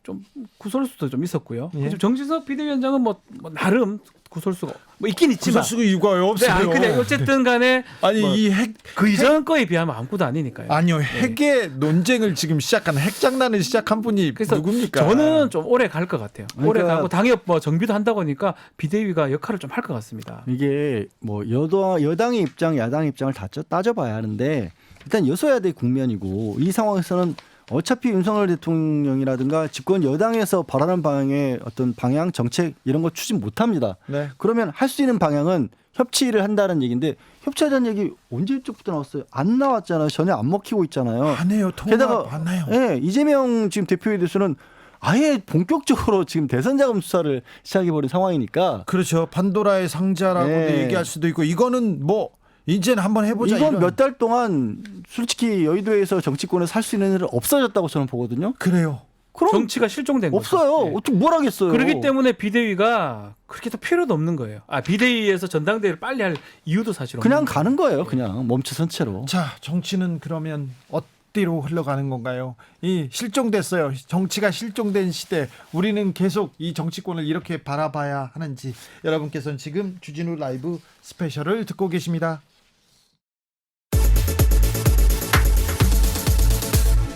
좀 구설수도 좀 있었고요. 예. 정진석 비대위원장은 뭐 나름 구설수가 뭐 있긴 있지만. 구설수가 이유가 네, 없어요. 아니, 근데 어쨌든 간에 아니 뭐 이 핵 그 이전 거에 비하면 아무것도 아니니까요. 아니요 핵의 논쟁을 지금 시작한 핵장난을 시작한 분이 그래서 누굽니까? 저는 좀 오래 갈 것 같아요. 오래 그러니까 가고 당협 뭐 정비도 한다고 하니까 비대위가 역할을 좀 할 것 같습니다. 이게 뭐 여당의 입장, 야당의 입장을 다 따져봐야 하는데 일단 여소야대 국면이고 이 상황에서는 어차피 윤석열 대통령이라든가 집권 여당에서 바라는 방향의 어떤 방향, 정책 이런 거 추진 못합니다. 네. 그러면 할 수 있는 방향은 협치를 한다는 얘기인데 협치하자는 얘기 언제부터 나왔어요? 안 나왔잖아요. 전혀 안 먹히고 있잖아요. 안 해요. 게다가 통합 안 해요. 예, 이재명 지금 대표에 대해서는 아예 본격적으로 지금 대선 자금 수사를 시작해버린 상황이니까 그렇죠. 판도라의 상자라고도 네. 얘기할 수도 있고 이거는 뭐 이제는 한번 해보자. 이건 이런. 몇 달 동안 솔직히 여의도에서 정치권에 살 수 있는 일은 없어졌다고 저는 보거든요. 그래요. 그럼 정치가 실종된 거죠. 없어요. 네. 어떻게 뭘 하겠어요. 그렇기 때문에 비대위가 그렇게 더 필요도 없는 거예요. 비대위에서 전당대회를 빨리 할 이유도 사실 없는 그냥 거예요. 가는 거예요. 그냥 멈춰선 채로. 자, 정치는 그러면 어디로 흘러가는 건가요? 이 실종됐어요. 정치가 실종된 시대. 우리는 계속 이 정치권을 이렇게 바라봐야 하는지 여러분께서는 지금 주진우 라이브 스페셜을 듣고 계십니다.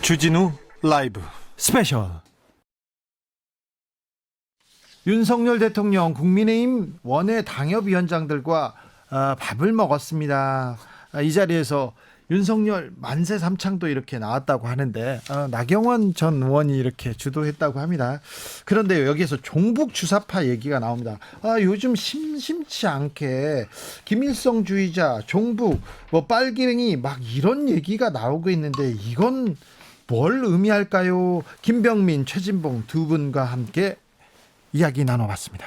주진우 라이브 스페셜. 윤석열 대통령 국민의힘 원외 당협위원장들과 밥을 먹었습니다. 이 자리에서 윤석열 만세 삼창도 이렇게 나왔다고 하는데 나경원 전 의원이 이렇게 주도했다고 합니다. 그런데 여기에서 종북 주사파 얘기가 나옵니다. 요즘 심심치 않게 김일성주의자, 종북, 뭐 빨갱이 막 이런 얘기가 나오고 있는데 이건 뭘 의미할까요? 김병민, 최진봉 두 분과 함께 이야기 나눠봤습니다.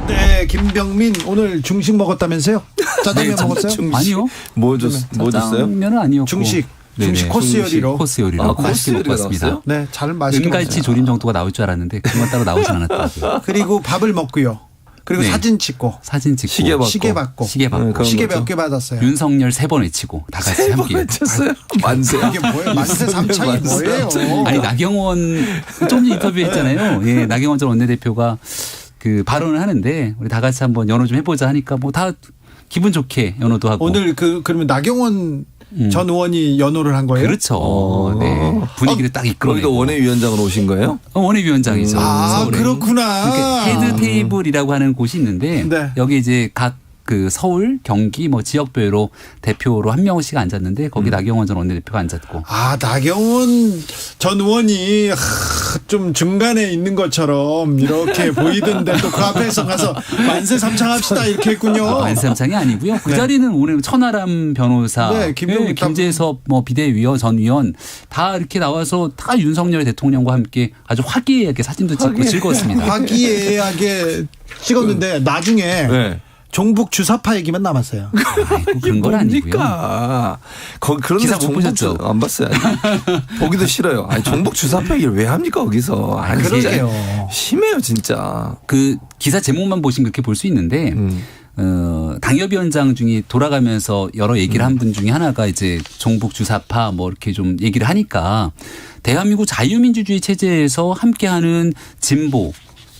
네, 김병민 오늘 중식 먹었다면서요? 짜장면 먹었어요? 아니요. 뭐 줬어요? 짜장면은 아니었고. 중식 네네. 코스 요리로. 코스 요리로 아, 맛있게 코스 먹고 요리가 왔습니다. 나왔어요? 네, 잘 맛있게 은갈치 먹었어요. 조림 정도가 나올 줄 알았는데 그건 따로 나오진 않았더라고요. 그리고 밥을 먹고요. 그리고 네. 사진 찍고 사진 찍고 시계 받고. 시계 받고 그런 시계 거죠. 몇 개 받았어요? 윤석열 3번 외치고 다 같이 함께. 외쳤어요. 만세. 이게 뭐예요? 만세 삼창이 뭐예요? 아니 나경원 좀 전에 인터뷰했잖아요. 예, 나경원 전 원내대표가 그 발언을 하는데 우리 다 같이 한번 연호 좀 해보자 하니까 뭐 다 기분 좋게 연호도 하고. 오늘 그러면 나경원 전 의원이 연호를 한 거예요? 그렇죠. 네. 분위기를 딱 이끌어내고. 거기도 원외위원장으로 오신 거예요? 원외위원장이죠. 서울에. 그렇구나. 그러니까 헤드 테이블이라고 하는 곳이 있는데 네. 여기 이제 각 그 서울, 경기 뭐 지역별로 대표로 한 명씩 앉았는데 거기 나경원 전 원내대표가 앉았고. 나경원 전 의원이 좀 중간에 있는 것처럼 이렇게 보이던데 또 그 앞에서 가서 만세 삼창합시다 이렇게 했군요. 만세삼창이 아니고요. 그 자리는 오늘 천하람 변호사, 네, 김재섭 뭐 비대위원 전 위원 다 이렇게 나와서 다 윤석열 대통령과 함께 아주 화기애애하게 사진도 찍고 즐거웠습니다. 화기애애하게 찍었는데 나중에 네. 종북 주사파 얘기만 남았어요. 아이고, 그런 건 아니고요. 그런 기사 데서 못 보셨죠? 안 봤어요. 보기도 싫어요. 아니, 종북 주사파 얘기를 왜 합니까 거기서? 아니, 진짜 그러게요. 심해요 진짜. 그 기사 제목만 보시면 그렇게 볼 수 있는데 당협위원장 중에 돌아가면서 여러 얘기를 한 분 중에 하나가 이제 종북 주사파 뭐 이렇게 좀 얘기를 하니까 대한민국 자유민주주의 체제에서 함께하는 진보,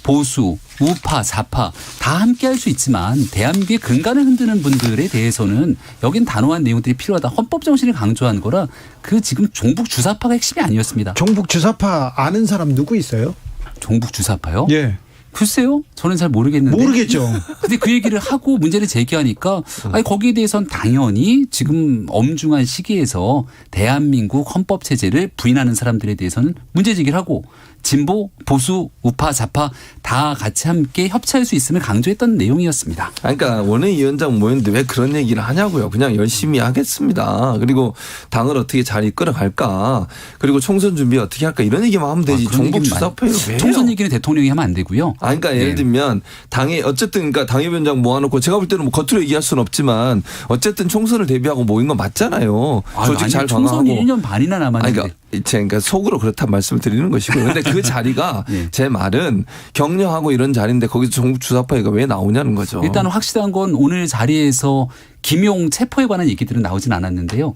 보수, 우파, 좌파 다 함께 할 수 있지만 대한민국의 근간을 흔드는 분들에 대해서는 여긴 단호한 내용들이 필요하다. 헌법 정신을 강조한 거라 그 지금 종북 주사파가 핵심이 아니었습니다. 종북 주사파 아는 사람 누구 있어요? 종북 주사파요? 예. 글쎄요. 저는 잘 모르겠는데. 모르겠죠. 근데 그 얘기를 하고 문제를 제기하니까 아니 거기에 대해서는 당연히 지금 엄중한 시기에서 대한민국 헌법 체제를 부인하는 사람들에 대해서는 문제 제기를 하고 진보, 보수, 우파, 좌파 다 같이 함께 협치할 수 있음을 강조했던 내용이었습니다. 그러니까 원외위원장 모였는데 왜 그런 얘기를 하냐고요. 그냥 열심히 하겠습니다. 그리고 당을 어떻게 잘 이끌어갈까. 그리고 총선 준비 어떻게 할까. 이런 얘기만 하면 되지. 종북 주사파예요. 왜 총선 얘기는 대통령이 하면 안 되고요. 그러니까 예를 들면 당에 어쨌든 그러니까 당협위원장 모아놓고 제가 볼 때는 뭐 겉으로 얘기할 수는 없지만 어쨌든 총선을 대비하고 모인 건 맞잖아요. 조직 잘 총선이 강화하고. 1년 반이나 남았는데. 그러니까 속으로 그렇다는 말씀을 드리는 것이고요. 그런데 그 자리가 네. 제 말은 격려하고 이런 자리인데 거기서 종북 주사파가 왜 나오냐는 거죠. 일단 확실한 건 오늘 자리에서 김용 체포에 관한 얘기들은 나오진 않았는데요.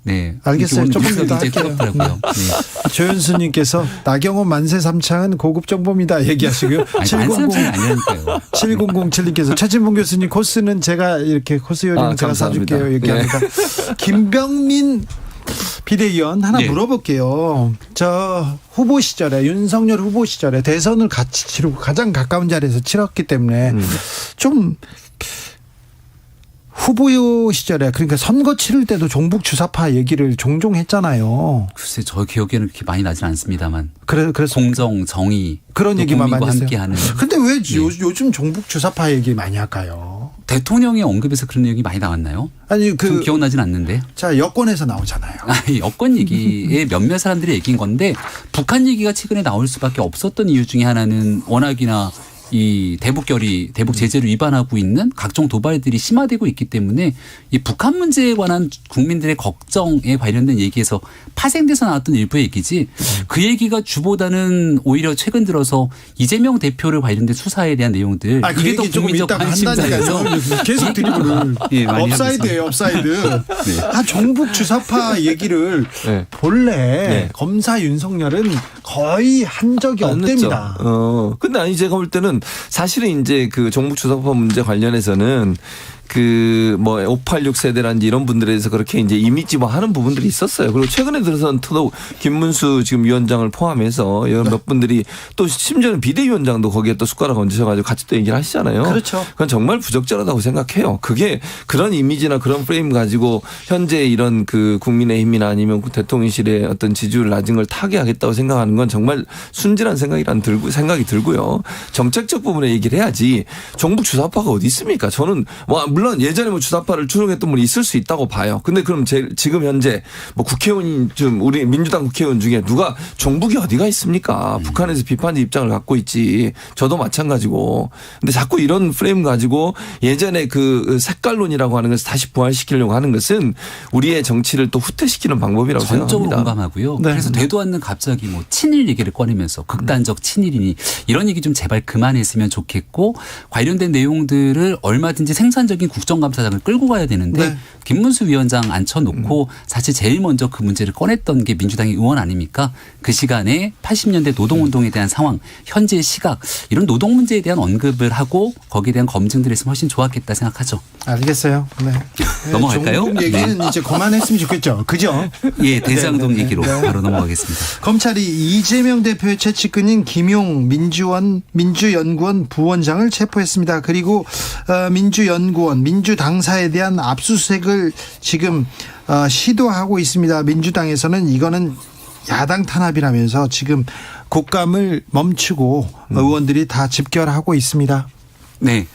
네. 알겠어요. 조금 더 굉장히 할게요. 뜨겁더라고요. 네. 조현수님께서 나경원 만세 삼창은 고급 정보입니다 얘기하시고요. 아니, 만세삼창이 아니라니까요. 7007님께서 최진봉 교수님 코스는 제가 이렇게 코스 요리는 제가 감사합니다. 사줄게요 얘기합니다. 김병민 비대위원 하나 네. 물어볼게요. 저 후보 시절에 윤석열 후보 시절에 대선을 같이 치르고 가장 가까운 자리에서 치렀기 때문에 좀 후보 시절에 그러니까 선거 치를 때도 종북 주사파 얘기를 종종 했잖아요. 글쎄 저 기억에는 그렇게 많이 나진 않습니다만. 그래서 공정, 정의, 그런 얘기만 많이 했어요. 함께하는. 근데 왜 요즘 종북 주사파 얘기 많이 할까요? 대통령의 언급에서 그런 내용이 많이 나왔나요? 아니 좀 기억나진 않는데. 자 여권에서 나오잖아요. 아니, 여권 얘기에 몇몇 사람들이 얘기인 건데 북한 얘기가 최근에 나올 수밖에 없었던 이유 중에 하나는 워낙이나 이 대북 제재를 위반하고 있는 각종 도발들이 심화되고 있기 때문에 이 북한 문제에 관한 국민들의 걱정에 관련된 얘기에서 파생돼서 나왔던 일부의 얘기지 그 얘기가 주보다는 오히려 최근 들어서 이재명 대표를 관련된 수사에 대한 내용들 그 이게 더 얘기 조금 국민적 이따가 관심사여서 한다니까요. 계속 드리블을 예, 많이 업사이드예요, 업사이드. 네. 종북 주사파 얘기를 네. 본래 네. 검사 윤석열은 거의 한 적이 없답니다. 근데 아니 제가 볼 때는 사실은 이제 그 종북 주사파 문제 관련해서는 그 뭐 586 세대라든지 이런 분들에 대해서 그렇게 이제 이미지화 하는 부분들이 있었어요. 그리고 최근에 들어서는 더더욱 김문수 지금 위원장을 포함해서 몇 분들이 또 심지어는 비대위원장도 거기에 또 숟가락 얹으셔가지고 같이 또 얘기를 하시잖아요. 그렇죠. 그건 정말 부적절하다고 생각해요. 그게 그런 이미지나 그런 프레임 가지고 현재 이런 그 국민의힘이나 아니면 대통령실의 어떤 지지율 낮은 걸 타개하겠다고 생각하는 건 정말 순진한 생각이 들고요. 정책적 부분에 얘기를 해야지 종북 주사파가 어디 있습니까? 저는 물론 예전에 뭐 주사파를 추종했던 분이 있을 수 있다고 봐요. 근데 그럼 지금 현재 뭐 국회의원이 좀 우리 민주당 국회의원 중에 누가 종북이 어디가 있습니까? 북한에서 비판의 입장을 갖고 있지. 저도 마찬가지고. 근데 자꾸 이런 프레임 가지고 예전에 그 색깔론이라고 하는 것을 다시 부활시키려고 하는 것은 우리의 정치를 또 후퇴시키는 방법이라고 전적으로 생각합니다. 공감하고요. 네. 그래서 되도 않는 갑자기 뭐 친일 얘기를 꺼내면서 극단적 친일이니 이런 얘기 좀 제발 그만했으면 좋겠고 관련된 내용들을 얼마든지 생산적인 국정감사장을 끌고 가야 되는데 네. 김문수 위원장 앉혀놓고 사실 제일 먼저 그 문제를 꺼냈던 게 민주당의 의원 아닙니까? 그 시간에 80년대 노동운동에 대한 상황, 현재의 시각 이런 노동 문제에 대한 언급을 하고 거기에 대한 검증들을 했으면 훨씬 좋았겠다 생각하죠. 알겠어요. 네. 넘어갈까요? 종북 얘기는 이제 그만했으면 좋겠죠. 그죠? 예, 대장동 네. 얘기로 바로 넘어가겠습니다. 검찰이 이재명 대표의 최측근인 김용 민주연구원 부원장을 체포했습니다. 그리고 민주연구원 민주당사에 대한 압수수색을 지금 시도하고 있습니다. 민주당에서는 이거는 야당 탄압이라면서 지금 국감을 멈추고 의원들이 다 집결하고 있습니다. 네.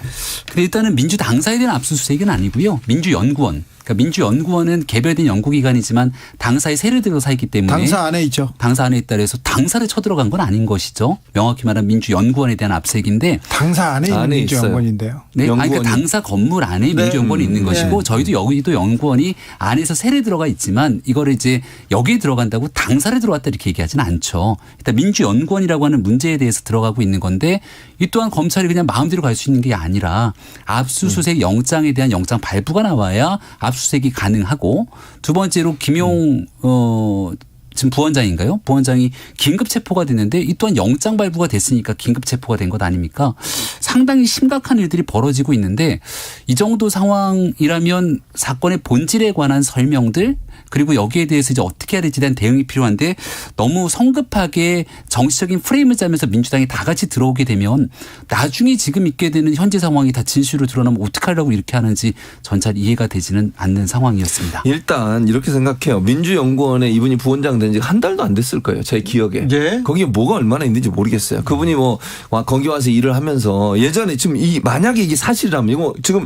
근데 일단은 민주당사에 대한 압수수색은 아니고요. 민주연구원. 그러니까 민주연구원은 개별된 연구기관이지만 당사에 세를 들어서 있기 때문에 당사 안에 있죠. 당사 안에 있다 그래서 당사를 쳐들어간 건 아닌 것이죠. 명확히 말하면 민주연구원에 대한 압색인데 당사 안에 있는 안에 민주연구원인데요. 네, 아니, 그러니까 연구원이. 당사 건물 안에 네. 민주연구원이 있는 것이고 저희도 여기도 연구원이 안에서 세례 들어가 있지만 이거를 이제 여기에 들어간다고 당사를 들어갔다 이렇게 얘기하지는 않죠. 일단 민주연구원이라고 하는 문제에 대해서 들어가고 있는 건데 이 또한 검찰이 그냥 마음대로 갈 수 있는 게 아니라 압수수색 영장에 대한 영장 발부가 나와야 압수수색이 가능하고 두 번째로 김용 지금 부원장인가요? 부원장이 긴급 체포가 됐는데 이 또한 영장 발부가 됐으니까 긴급 체포가 된 것 아닙니까? 상당히 심각한 일들이 벌어지고 있는데 이 정도 상황이라면 사건의 본질에 관한 설명들 그리고 여기에 대해서 이제 어떻게 해야 될지에 대한 대응이 필요한데 너무 성급하게 정치적인 프레임을 짜면서 민주당이 다 같이 들어오게 되면 나중에 지금 있게 되는 현재 상황이 다 진실로 드러나면 어떡하려고 이렇게 하는지 전 잘 이해가 되지는 않는 상황이었습니다. 일단 이렇게 생각해요. 민주연구원에 이분이 부원장 된 지 한 달도 안 됐을 거예요. 제 기억에. 예. 거기에 뭐가 얼마나 있는지 모르겠어요. 그분이 뭐 거기 와서 일을 하면서 예전에 지금 만약에 이게 사실이라면 이거 지금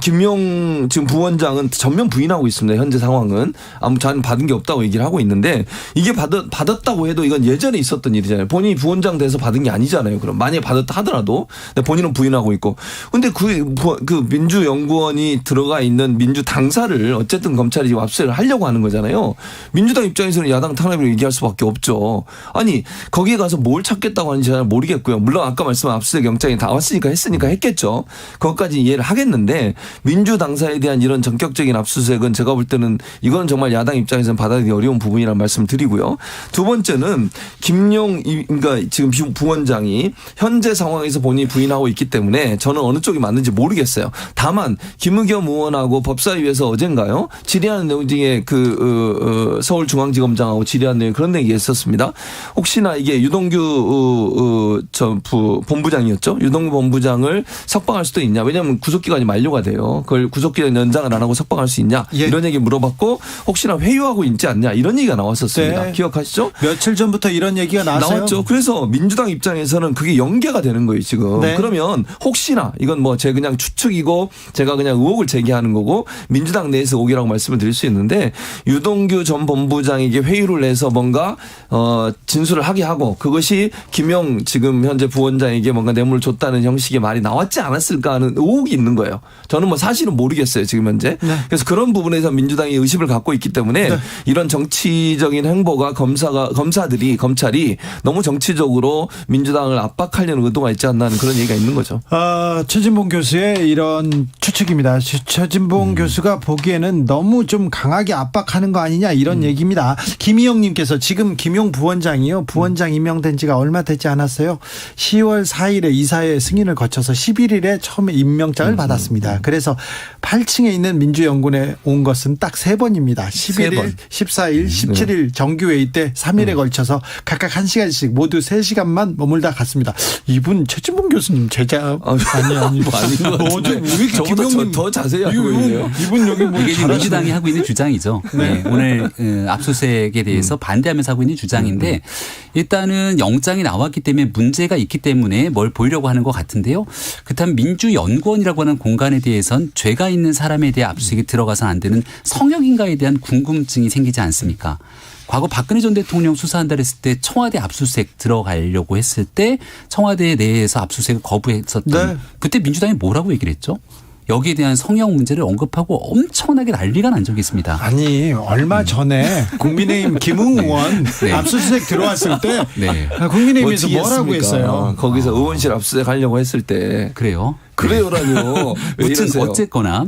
김용 지금 부원장은 전면 부인하고 있습니다. 현재 상황은 자는 받은 게 없다고 얘기를 하고 있는데 이게 받았다고 해도 이건 예전에 있었던 일이잖아요. 본인이 부원장 돼서 받은 게 아니잖아요. 그럼 만약에 받았다 하더라도 본인은 부인하고 있고. 근데 그 민주연구원이 들어가 있는 민주당사를 어쨌든 검찰이 지금 압수수색을 하려고 하는 거잖아요. 민주당 입장에서는 야당 탄압을 얘기할 수밖에 없죠. 아니 거기에 가서 뭘 찾겠다고 하는지 잘 모르겠고요. 물론 아까 말씀한 압수수색 영장이 다 왔으니까 했겠죠. 그것까지 이해를 하겠는데 민주당사에 대한 이런 전격적인 압수수색은 제가 볼 때는 이건 정말 야당 입장에서는 받아들이기 어려운 부분이라는 말씀을 드리고요. 두 번째는 그러니까 지금 부원장이 현재 상황에서 본인이 부인하고 있기 때문에 저는 어느 쪽이 맞는지 모르겠어요. 다만 김의겸 의원하고 법사위에서 어젠가요? 질의하는 내용 중에 서울중앙지검장하고 질의하는 내용 그런 얘기가 있었습니다. 혹시나 이게 유동규 본부장이었죠. 유동규 본부장을 석방할 수도 있냐. 왜냐하면 구속기간이 만료가 돼요. 그걸 구속기간 연장을 안 하고 석방할 수 있냐. 예. 이런 얘기 물어봤고 혹시나 회유하고 있지 않냐. 이런 얘기가 나왔었습니다. 네. 기억하시죠? 며칠 전부터 이런 얘기가 나왔죠. 그래서 민주당 입장에서는 그게 연계가 되는 거예요. 지금. 네. 그러면 혹시나 이건 뭐 제 그냥 추측이고 제가 그냥 의혹을 제기하는 거고 민주당 내에서 오기라고 말씀을 드릴 수 있는데 유동규 전 본부장에게 회유를 해서 뭔가 진술을 하게 하고 그것이 김용 지금 현재 부원장에게 뭔가 뇌물을 줬다는 형식의 말이 나왔지 않았을까 하는 의혹이 있는 거예요. 저는 뭐 사실은 모르겠어요. 지금 현재. 네. 그래서 그런 부분에서 민주당이 의심을 갖고 있기 때문에 네. 이런 정치적인 행보가 검찰이 너무 정치적으로 민주당을 압박하려는 의도가 있지 않나 하는 그런 얘기가 있는 거죠. 최진봉 교수의 이런 추측입니다. 최진봉 교수가 보기에는 너무 좀 강하게 압박하는 거 아니냐 이런 얘기입니다. 김희영님께서 지금 김용 부원장이요. 부원장 임명된 지가 얼마 되지 않았어요. 10월 4일에 이사회 승인을 거쳐서 11일에 처음에 임명장을 받았습니다. 그래서 8층에 있는 민주연구원에 온 것은 딱 3번입니다. 11일, 14일, 17일 정규회의 때 3일에 걸쳐서 각각 1시간씩 모두 3시간만 머물다 갔습니다. 이분 최진봉 교수님 제자 아니 저보다 더 자세히 알고 있네요. 이분 여기 뭐 이게 지금 민주당이 하고 있는 주장이죠. 네. 오늘 압수수색에 대해서 반대하면서 하고 있는 주장인데 일단은 영장이 나왔기 때문에 문제가 있기 때문에 뭘 보이려고 하는 것 같은데요. 그렇다면 민주연구원이라고 하는 공간에 대해선 죄가 있는 사람에 대해 압수수색이 들어가서는 안 되는 성역인가에 대한 궁금증이 생기지 않습니까? 과거 박근혜 전 대통령 수사한다 했을 때 청와대 압수수색 들어가려고 했을 때 청와대 내에서 압수수색을 거부했었던 네. 그때 민주당이 뭐라고 얘기를 했죠? 여기에 대한 성역 문제를 언급하고 엄청나게 난리가 난 적이 있습니다. 아니 얼마 전에 국민의힘 김웅 의원 네. 압수수색 들어왔을 때 네. 국민의힘에서 뭐라고 했어요? 거기서 의원실 압수수색 하려고 했을 때 그래요? 그래요라뇨. 왜 무튼 이러세요? 어쨌거나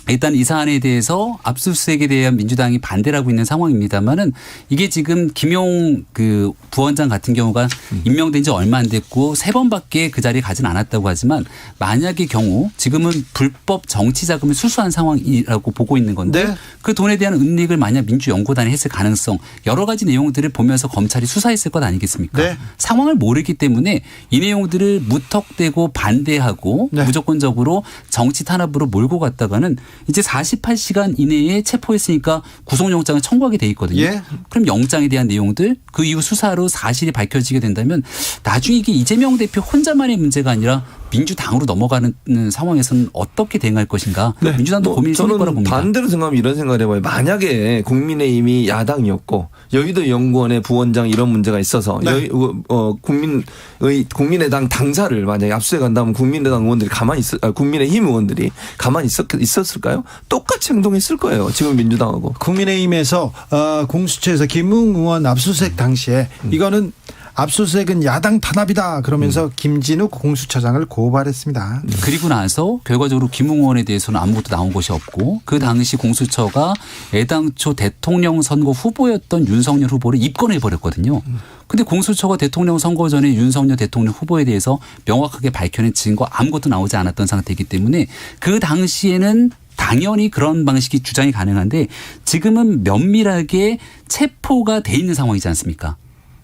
일단 이 사안에 대해서 압수수색에 대한 민주당이 반대를 하고 있는 상황입니다만은 이게 지금 김용 그 부원장 같은 경우가 임명된 지 얼마 안 됐고 3번밖에 그 자리에 가진 않았다고 하지만 만약의 경우 지금은 불법 정치 자금을 수수한 상황이라고 보고 있는 건데 네. 그 돈에 대한 은닉을 만약 민주연구단이 했을 가능성 여러 가지 내용들을 보면서 검찰이 수사했을 것 아니겠습니까? 네. 상황을 모르기 때문에 이 내용들을 무턱대고 반대하고 네. 무조건적으로 정치 탄압으로 몰고 갔다가는 이제 48시간 이내에 체포했으니까 구속영장을 청구하게 돼 있거든요. 예. 그럼 영장에 대한 내용들 그 이후 수사로 사실이 밝혀지게 된다면 나중에 이게 이재명 대표 혼자만의 문제가 아니라 민주당으로 넘어가는 상황에서는 어떻게 대응할 것인가 네. 민주당도 고민이 생길 거라 저는 봅니다. 반대로 생각하면 이런 생각을 해봐요. 만약에 국민의힘이 야당이었고 여의도 연구원의 부원장 이런 문제가 있어서 네. 국민의당 당사를 만약에 압수해간다면 국민의당 의원들이 국민의힘 의원들이 가만히 있었을까요? 똑같이 행동했을 거예요. 지금 민주당하고. 국민의힘에서 공수처에서 김웅 의원 압수수색 당시에 이거는 압수수색은 야당 탄압이다 그러면서 김진욱 공수처장을 고발했습니다. 그리고 나서 결과적으로 김웅 의원에 대해서는 아무것도 나온 것이 없고 그 당시 공수처가 애당초 대통령 선거 후보였던 윤석열 후보를 입건해버렸거든요. 근데 공수처가 대통령 선거 전에 윤석열 대통령 후보에 대해서 명확하게 밝혀낸 증거 아무것도 나오지 않았던 상태이기 때문에 그 당시에는 당연히 그런 방식이 주장이 가능한데 지금은 면밀하게 체포가 돼 있는 상황이지 않습니까?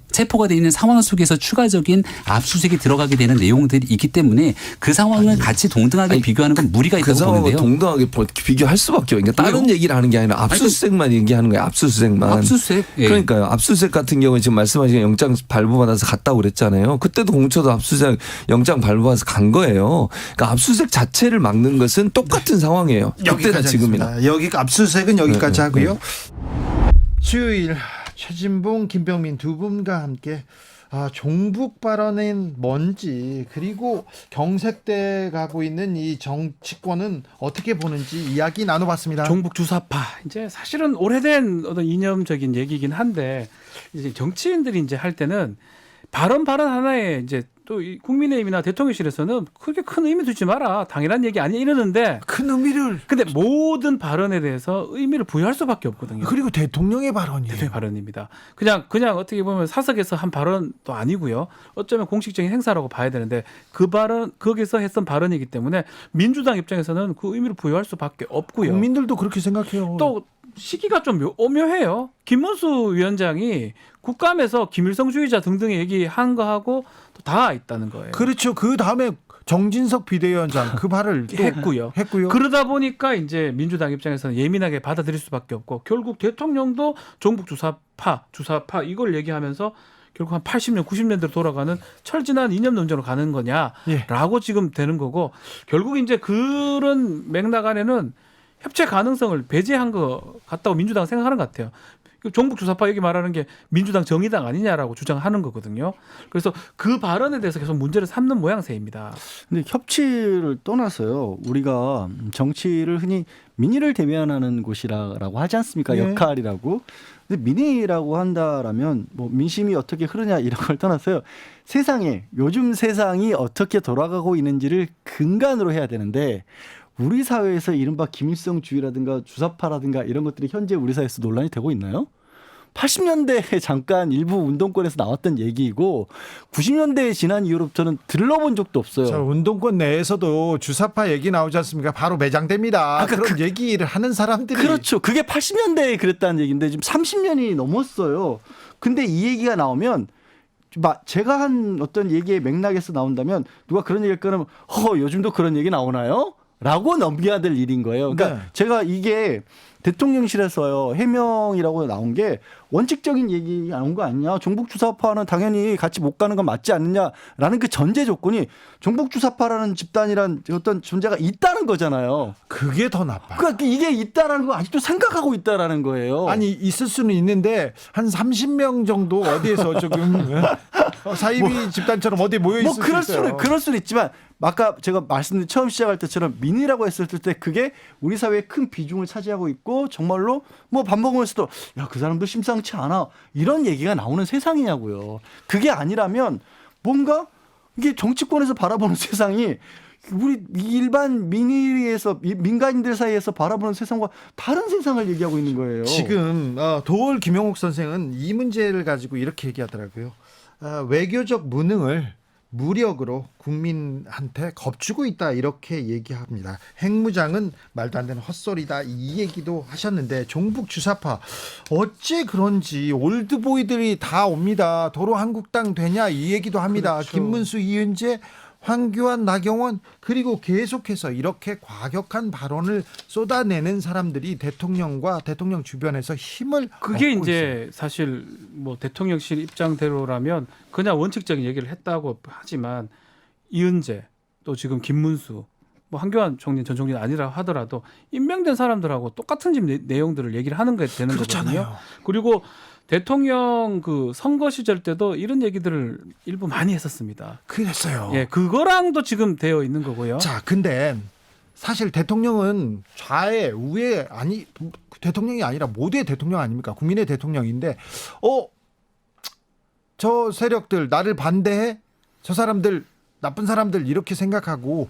체포가 돼 있는 상황 속에서 추가적인 압수수색이 들어가게 되는 내용들이 있기 때문에 그 상황을 같이 동등하게 비교하는 건 무리가 그 있다고 상황을 보는데요. 동등하게 비교할 수밖에 없어요. 그러니까 다른 얘기를 하는 게 아니라 압수수색만 얘기하는 거예요. 압수수색만. 압수수색. 예. 그러니까요. 압수수색 같은 경우는 지금 말씀하신 영장 발부받아서 갔다고 그랬잖아요. 그때도 공처도 압수수색 영장 발부받아서 간 거예요. 그러니까 압수수색 자체를 막는 것은 똑같은 상황이에요. 그때나 지금이나. 여기 압수수색은 여기까지 네, 하고요. 수요일 최진봉, 김병민 두 분과 함께 종북 발언은 뭔지 그리고 경색돼 가고 있는 이 정치권은 어떻게 보는지 이야기 나눠봤습니다. 종북 주사파 이제 사실은 오래된 어떤 이념적인 얘기긴 한데 이제 정치인들이 이제 할 때는 발언 하나에 이제 또 이 국민의힘이나 대통령실에서는 그렇게 큰 의미 두지 마라. 당연한 얘기 아니야 이러는데 큰 의미를 근데 모든 발언에 대해서 의미를 부여할 수밖에 없거든요. 그리고 대통령의 발언이에요. 대통령 발언입니다. 그냥 어떻게 보면 사석에서 한 발언도 아니고요. 어쩌면 공식적인 행사라고 봐야 되는데 그 발언 거기서 했던 발언이기 때문에 민주당 입장에서는 그 의미를 부여할 수밖에 없고요. 국민들도 그렇게 생각해요. 또 시기가 좀 오묘해요. 김문수 위원장이 국감에서 김일성주의자 등등의 얘기한 거하고 또 다 있다는 거예요. 그렇죠. 그 다음에 정진석 비대위원장 그 발을 또 했고요. 그러다 보니까 이제 민주당 입장에서는 예민하게 받아들일 수밖에 없고 결국 대통령도 종북 주사파 이걸 얘기하면서 결국 한 80년, 90년대로 돌아가는 철진한 이념 논쟁으로 가는 거냐라고 지금 되는 거고 결국 이제 그런 맥락 안에는 협치 가능성을 배제한 것 같다고 민주당은 생각하는 것 같아요. 종북 주사파 얘기 말하는 게 민주당 정의당 아니냐라고 주장하는 거거든요. 그래서 그 발언에 대해서 계속 문제를 삼는 모양새입니다. 근데 협치를 떠나서요. 우리가 정치를 흔히 민의를 대변하는 곳이라고 하지 않습니까? 네. 역할이라고. 근데 민의라고 한다라면 뭐 민심이 어떻게 흐르냐 이런 걸 떠나서요. 요즘 세상이 어떻게 돌아가고 있는지를 근간으로 해야 되는데 우리 사회에서 이른바 김일성주의라든가 주사파라든가 이런 것들이 현재 우리 사회에서 논란이 되고 있나요? 80년대에 잠깐 일부 운동권에서 나왔던 얘기이고 90년대에 지난 이후로부터는 들러본 적도 없어요. 저 운동권 내에서도 주사파 얘기 나오지 않습니까? 바로 매장됩니다. 그런 얘기를 하는 사람들이 그렇죠. 그게 80년대에 그랬다는 얘기인데 지금 30년이 넘었어요. 근데 이 얘기가 나오면 제가 한 어떤 얘기의 맥락에서 나온다면 누가 그런 얘기를 꺼내면 요즘도 그런 얘기 나오나요? 라고 넘겨야 될 일인 거예요. 그러니까 네. 제가 이게 대통령실에서요 해명이라고 나온 게 원칙적인 얘기 나온 거 아니냐. 종북주사파는 당연히 같이 못 가는 건 맞지 않느냐라는 그 전제 조건이 종북주사파라는 집단이란 어떤 존재가 있다는 거잖아요. 그게 더 나빠요. 그러니까 이게 있다라는 거 아직도 생각하고 있다라는 거예요. 아니 있을 수는 있는데 한 30명 정도 어디에서 조금 사이비 집단처럼 어디 모여 있을 수 있어요. 그럴 수는 있지만 아까 제가 말씀드린 처음 시작할 때처럼 민의라고 했을 때 그게 우리 사회에 큰 비중을 차지하고 있고 정말로 뭐 밥 먹으면서도 야, 그 사람도 심상치 않아 이런 얘기가 나오는 세상이냐고요. 그게 아니라면 뭔가 이게 정치권에서 바라보는 세상이 우리 일반 민의에서 민간인들 사이에서 바라보는 세상과 다른 세상을 얘기하고 있는 거예요. 지금 도올 김용옥 선생은 이 문제를 가지고 이렇게 얘기하더라고요. 외교적 무능을 무력으로 국민한테 겁주고 있다 이렇게 얘기합니다. 핵무장은 말도 안 되는 헛소리다 이 얘기도 하셨는데 종북 주사파 어째 그런지 올드보이들이 다 옵니다. 도로 한국당 되냐 이 얘기도 합니다. 그렇죠. 김문수, 이은재, 황교안, 나경원 그리고 계속해서 이렇게 과격한 발언을 쏟아내는 사람들이 대통령과 대통령 주변에서 힘을 그게 얻고 이제 있어요. 사실 뭐 대통령실 입장대로라면 그냥 원칙적인 얘기를 했다고 하지만 이은재 또 지금 김문수 뭐 한교안 총리 전 총리는 아니라 하더라도 임명된 사람들하고 똑같은 집 내용들을 얘기를 하는 게 되는 그렇잖아요. 거거든요. 그리고 대통령 그 선거 시절 때도 이런 얘기들을 일부 많이 했었습니다. 그랬어요. 예, 그거랑도 지금 되어 있는 거고요. 자, 근데 사실 대통령은 좌에 우에 대통령이 아니라 모두의 대통령 아닙니까? 국민의 대통령인데 저 세력들 나를 반대해? 저 사람들 나쁜 사람들 이렇게 생각하고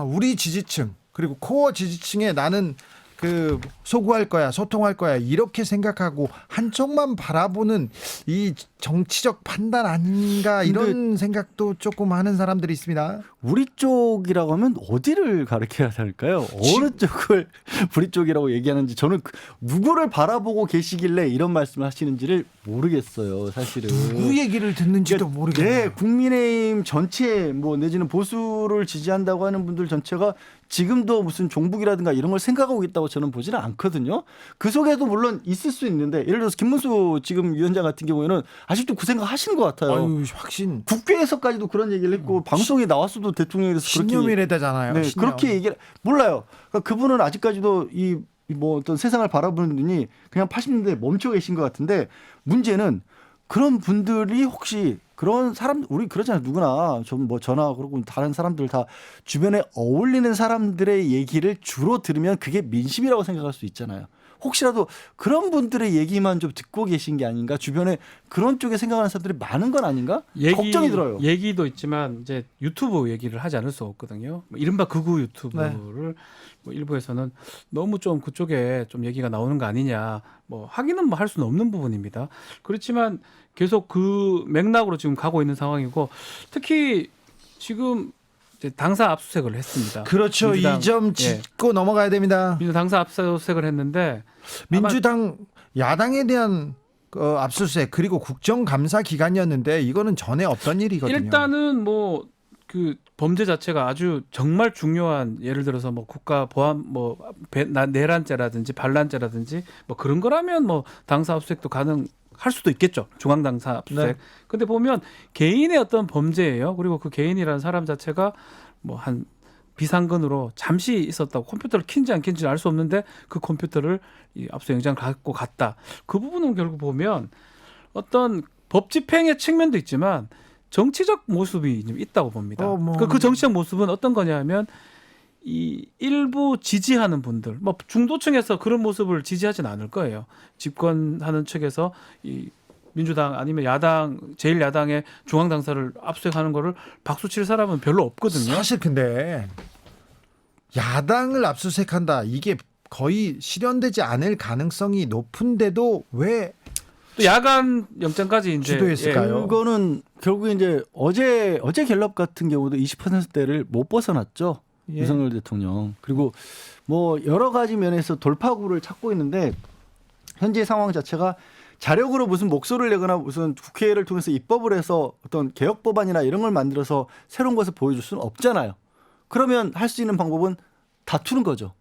우리 지지층 그리고 코어 지지층에 나는 그 소구할 거야, 소통할 거야 이렇게 생각하고 한쪽만 바라보는 이 정치적 판단 아닌가 이런 생각도 조금 하는 사람들이 있습니다. 우리 쪽이라고 하면 어디를 가리켜야 할까요? 어느 쪽을 우리 쪽이라고 얘기하는지 저는 누구를 바라보고 계시길래 이런 말씀을 하시는지를 모르겠어요. 사실은. 누구 얘기를 듣는지도 모르겠네요. 네, 국민의힘 전체 뭐 내지는 보수를 지지한다고 하는 분들 전체가 지금도 무슨 종북이라든가 이런 걸 생각하고 있다고 저는 보지는 않거든요. 그 속에도 물론 있을 수 있는데 예를 들어서 김문수 지금 위원장 같은 경우에는 아직도 그 생각 하시는 것 같아요. 아유, 확신. 국회에서까지도 그런 얘기를 했고 방송에 나왔어도 대통령에 대해서 그렇게 신념이래다잖아요. 네, 신념. 그렇게 얘기를 몰라요. 그러니까 그분은 아직까지도 이 뭐 어떤 세상을 바라보는 눈이 그냥 80년대에 멈춰 계신 것 같은데 문제는 그런 분들이 혹시 그런 사람 우리 그러잖아요. 누구나 좀 뭐 저나 그러고 다른 사람들 다 주변에 어울리는 사람들의 얘기를 주로 들으면 그게 민심이라고 생각할 수 있잖아요. 혹시라도 그런 분들의 얘기만 좀 듣고 계신 게 아닌가? 주변에 그런 쪽에 생각하는 사람들이 많은 건 아닌가? 걱정이 들어요. 얘기도 있지만 이제 유튜브 얘기를 하지 않을 수 없거든요. 뭐 이른바 극우 유튜브를 뭐 일부에서는 너무 좀 그쪽에 좀 얘기가 나오는 거 아니냐. 뭐 하기는 뭐 할 수는 없는 부분입니다. 그렇지만 계속 그 맥락으로 지금 가고 있는 상황이고 특히 지금 이제 당사 압수수색을 했습니다. 그렇죠. 이 점 짚고 넘어가야 됩니다. 민주당 당사 압수수색을 했는데 민주당 야당에 대한 압수수색 그리고 국정감사 기간이었는데 이거는 전에 없던 일이거든요. 일단은 뭐 그 범죄 자체가 아주 정말 중요한 예를 들어서 뭐 국가 보안 뭐 내란죄라든지 반란죄라든지 뭐 그런 거라면 뭐 당사 압수수색도 가능할 수도 있겠죠. 중앙 당사 압수수색. 네. 근데 보면 개인의 어떤 범죄예요. 그리고 그 개인이라는 사람 자체가 뭐 한 비상근으로 잠시 있었다고 컴퓨터를 킨지 안 킨지 알 수 없는데 그 컴퓨터를 이 압수영장을 갖고 갔다. 그 부분은 결국 보면 어떤 법 집행의 측면도 있지만 정치적 모습이 좀 있다고 봅니다. 그 정치적 모습은 어떤 거냐면 이 일부 지지하는 분들, 뭐 중도층에서 그런 모습을 지지하진 않을 거예요. 집권하는 측에서 이 민주당 아니면 야당 제일 야당의 중앙 당사를 압수수색하는 거를 박수 칠 사람은 별로 없거든요. 사실 근데 야당을 압수수색한다 이게 거의 실현되지 않을 가능성이 높은데도 왜 또 야간 영장까지 이제 주도했을까요? 그거는 결국에 이제 어제 갤럽 같은 경우도 20%대를 못 벗어났죠. 예. 윤석열 대통령. 그리고 뭐 여러 가지 면에서 돌파구를 찾고 있는데 현재 상황 자체가 자력으로 무슨 목소리를 내거나 무슨 국회를 통해서 입법을 해서 어떤 개혁 법안이나 이런 걸 만들어서 새로운 것을 보여줄 수는 없잖아요. 그러면 할 수 있는 방법은 다투는 거죠.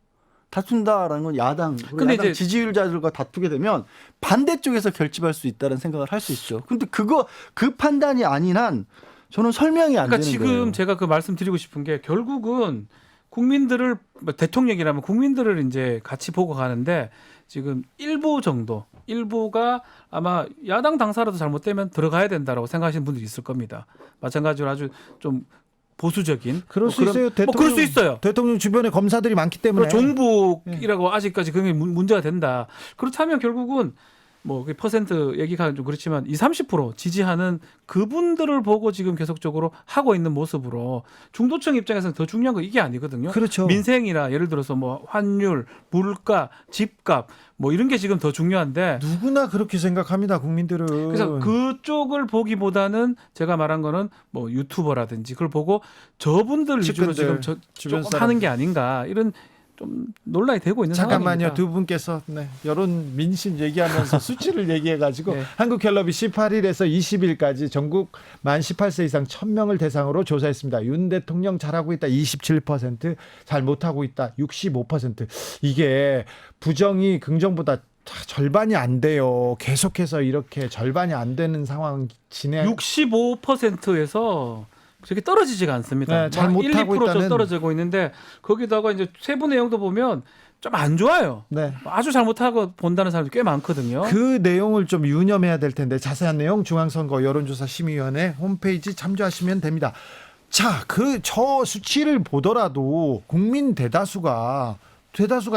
다툰다라는 건 야당 근데 지지율자들과 다투게 되면 반대쪽에서 결집할 수 있다는 생각을 할 수 있죠. 근데 그 판단이 아닌 한 저는 설명이 안 그러니까 되는 지금 거예요. 제가 그 말씀드리고 싶은 게 결국은 국민들을 대통령이라면 국민들을 이제 같이 보고 가는데 지금 일부가 아마 야당 당사라도 잘못되면 들어가야 된다라고 생각하시는 분들이 있을 겁니다. 마찬가지로 아주 좀 보수적인 그럴 수 있어요. 그럴 수 있어요. 대통령 주변에 검사들이 많기 때문에 종북이라고 아직까지 그게 문제가 된다. 그렇다면 결국은 뭐 퍼센트 얘기가 좀 그렇지만 20-30% 지지하는 그분들을 보고 지금 계속적으로 하고 있는 모습으로 중도층 입장에서는 더 중요한 건 이게 아니거든요. 그렇죠. 민생이나 예를 들어서 뭐 환율, 물가, 집값 뭐 이런 게 지금 더 중요한데 누구나 그렇게 생각합니다. 국민들은. 그래서 그쪽을 보기보다는 제가 말한 거는 뭐 유튜버라든지 그걸 보고 저분들 위주로 지금 조금 하는 게 아닌가 이런 좀 논란이 되고 있는 잠깐만요. 상황입니다. 두 분께서 여론 민심 얘기하면서 수치를 얘기해가지고 네. 한국갤럽이 18일에서 20일까지 전국 만 18세 이상 1000명을 대상으로 조사했습니다. 윤 대통령 잘하고 있다 27%, 잘 못하고 있다 65%. 이게 부정이 긍정보다 절반이 안 돼요. 계속해서 이렇게 절반이 안 되는 상황 진행. 65%에서 저게 떨어지지가 않습니다. 네, 잘 못하고 1, 2% 있다는. 떨어지고 있는데 거기다가 이제 세부 내용도 보면 좀 안 좋아요. 네. 아주 잘못하고 본다는 사람들이 꽤 많거든요. 그 내용을 좀 유념해야 될 텐데 자세한 내용 중앙선거 여론조사 심의위원회 홈페이지 참조하시면 됩니다. 자, 저 수치를 보더라도 국민 대다수가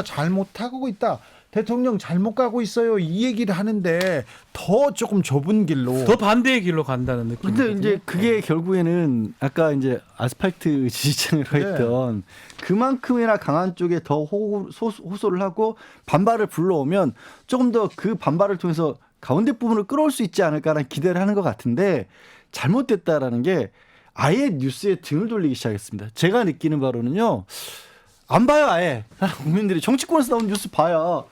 잘못하고 있다. 대통령 잘못 가고 있어요. 이 얘기를 하는데 더 조금 좁은 길로. 더 반대의 길로 간다는 느낌. 근데 이제 그게 결국에는 아까 이제 아스팔트 지지층으로 네. 했던 그만큼이나 강한 쪽에 더 호소를 하고 반발을 불러오면 조금 더 그 반발을 통해서 가운데 부분을 끌어올 수 있지 않을까라는 기대를 하는 것 같은데 잘못됐다라는 게 아예 뉴스에 등을 돌리기 시작했습니다. 제가 느끼는 바로는요. 안 봐요 아예. 국민들이 정치권에서 나온 뉴스 봐야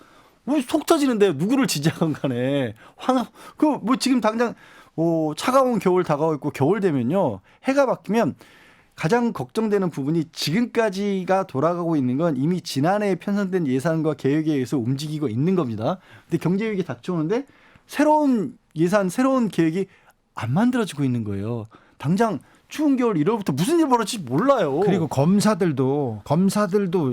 뭐 속 터지는데 누구를 지지하건 간에 뭐 지금 당장 차가운 겨울 다가오고 있고 겨울 되면요 해가 바뀌면 가장 걱정되는 부분이 지금까지가 돌아가고 있는 건 이미 지난해에 편성된 예산과 계획에 의해서 움직이고 있는 겁니다. 근데 경제 위기 닥쳐오는데 새로운 예산, 새로운 계획이 안 만들어지고 있는 거예요. 당장 추운 겨울 1월부터 무슨 일 벌어질지 몰라요. 그리고 검사들도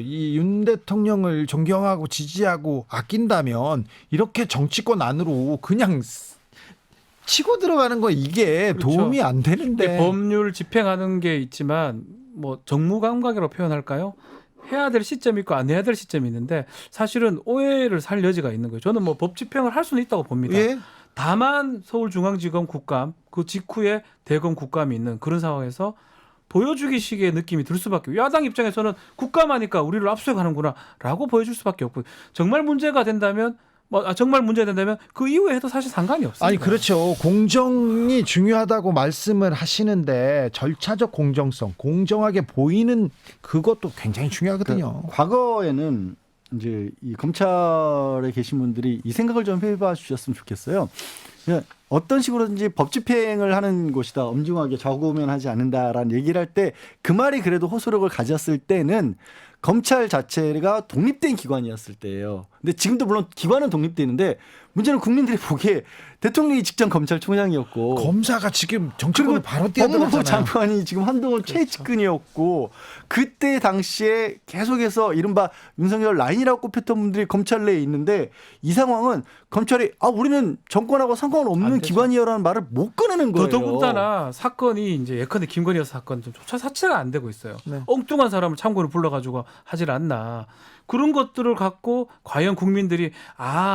이 윤 대통령을 존경하고 지지하고 아낀다면 이렇게 정치권 안으로 그냥 치고 들어가는 거 이게 그렇죠. 도움이 안 이게 되는데. 법률 집행하는 게 있지만 뭐 정무감각이라고 표현할까요? 해야 될 시점이 있고 안 해야 될 시점이 있는데 사실은 오해를 살 여지가 있는 거예요. 저는 뭐 법 집행을 할 수는 있다고 봅니다. 예? 다만 서울중앙지검 국감 그 직후에 대검 국감이 있는 그런 상황에서 보여주기식의 느낌이 들 수밖에 없고 야당 입장에서는 국감하니까 우리를 압수해가는구나라고 보여줄 수밖에 없고 정말 문제가 된다면 그 이후에 해도 사실 상관이 없습니다. 아니 그렇죠. 공정이 중요하다고 말씀을 하시는데 절차적 공정성, 공정하게 보이는 그것도 굉장히 중요하거든요. 과거에는 이제 이 검찰에 계신 분들이 이 생각을 좀 해봐 주셨으면 좋겠어요. 그냥 어떤 식으로든지 법 집행을 하는 곳이다. 엄중하게 좌우면하지 않는다라는 얘기를 할 때 그 말이 그래도 호소력을 가졌을 때는 검찰 자체가 독립된 기관이었을 때예요. 근데 지금도 물론 기관은 독립되는데 문제는 국민들이 보기에 대통령이 직전 검찰총장이었고 검사가 지금 정치권을 바로 법무부 뛰어들었잖아요. 장관이 지금 한동안 최측근이었고 그때 당시에 계속해서 이른바 윤석열 라인이라고 꼽혔던 분들이 검찰 내에 있는데 이 상황은 검찰이 우리는 정권하고 상관없는 기관이라는 말을 못 꺼내는 거예요. 더군다나 사건이 이제 예컨대 김건희 여사 사건 좀 조차 자체가 안 되고 있어요. 네. 엉뚱한 사람을 참고로 불러가지고 하질 않나. 그런 것들을 갖고 과연 국민들이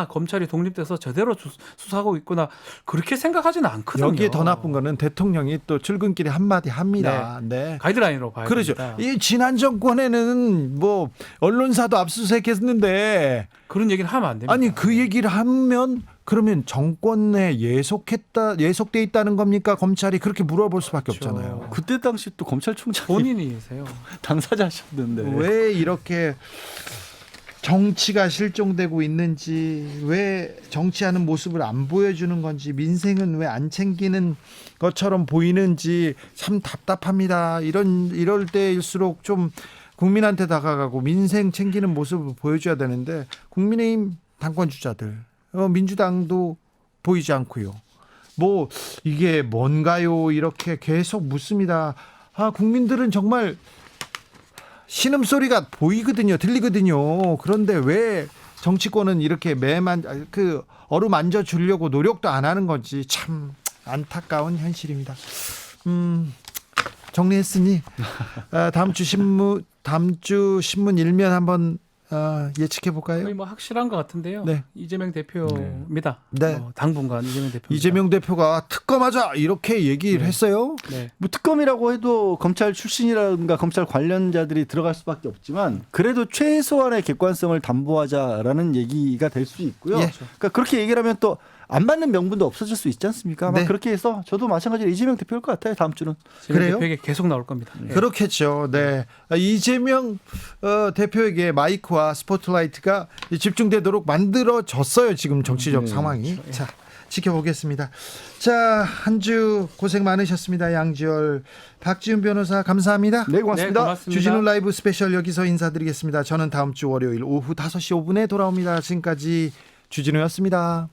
검찰이 독립돼서 제대로 수사하고 있구나 그렇게 생각하지는 않거든요. 여기에 더 나쁜 거는 대통령이 또 출근길에 한마디 합니다. 네. 가이드라인으로 봐야 그렇죠. 됩니다. 이 지난 정권에는 뭐 언론사도 압수수색했는데 그런 얘기는 하면 안 됩니다. 아니 그 얘기를 하면 그러면 정권에 예속돼 있다는 겁니까? 검찰이 그렇게 물어볼 수밖에 그렇죠. 없잖아요. 그때 당시 또 검찰총장이 본인이세요. 당사자셨는데 왜 이렇게 정치가 실종되고 있는지, 왜 정치하는 모습을 안 보여주는 건지, 민생은 왜 안 챙기는 것처럼 보이는지 참 답답합니다. 이럴 때일수록 좀 국민한테 다가가고 민생 챙기는 모습을 보여줘야 되는데 국민의힘 당권 주자들, 민주당도 보이지 않고요. 뭐 이게 뭔가요? 이렇게 계속 묻습니다. 국민들은 정말 신음소리가 보이거든요. 들리거든요. 그런데 왜 정치권은 이렇게 어루만져 주려고 노력도 안 하는 건지 참 안타까운 현실입니다. 정리했으니 다음 주 신문 일면 한번 예측해 볼까요? 거의 뭐 확실한 것 같은데요. 네. 이재명 대표입니다. 네. 당분간 이재명 대표. 이재명 대표가 특검하자 이렇게 얘기를 했어요. 네. 뭐 특검이라고 해도 검찰 출신이라든가 검찰 관련자들이 들어갈 수밖에 없지만 그래도 최소한의 객관성을 담보하자라는 얘기가 될 수 있고요. 예. 그러니까 그렇게 얘기를 하면 또 안 맞는 명분도 없어질 수 있지 않습니까? 아마 네. 그렇게 해서 저도 마찬가지로 이재명 대표일 것 같아요. 다음 주는. 그래요? 대표에게 계속 나올 겁니다. 그렇겠죠. 네. 이재명 대표에게 마이크와 스포트라이트가 집중되도록 만들어졌어요. 지금 정치적 상황이. 자, 지켜보겠습니다. 자, 한 주 고생 많으셨습니다. 양지열, 박지훈 변호사 감사합니다. 네, 고맙습니다. 네, 고맙습니다. 주진우 라이브 스페셜 여기서 인사드리겠습니다. 저는 다음 주 월요일 오후 5시 5분에 돌아옵니다. 지금까지 주진우였습니다.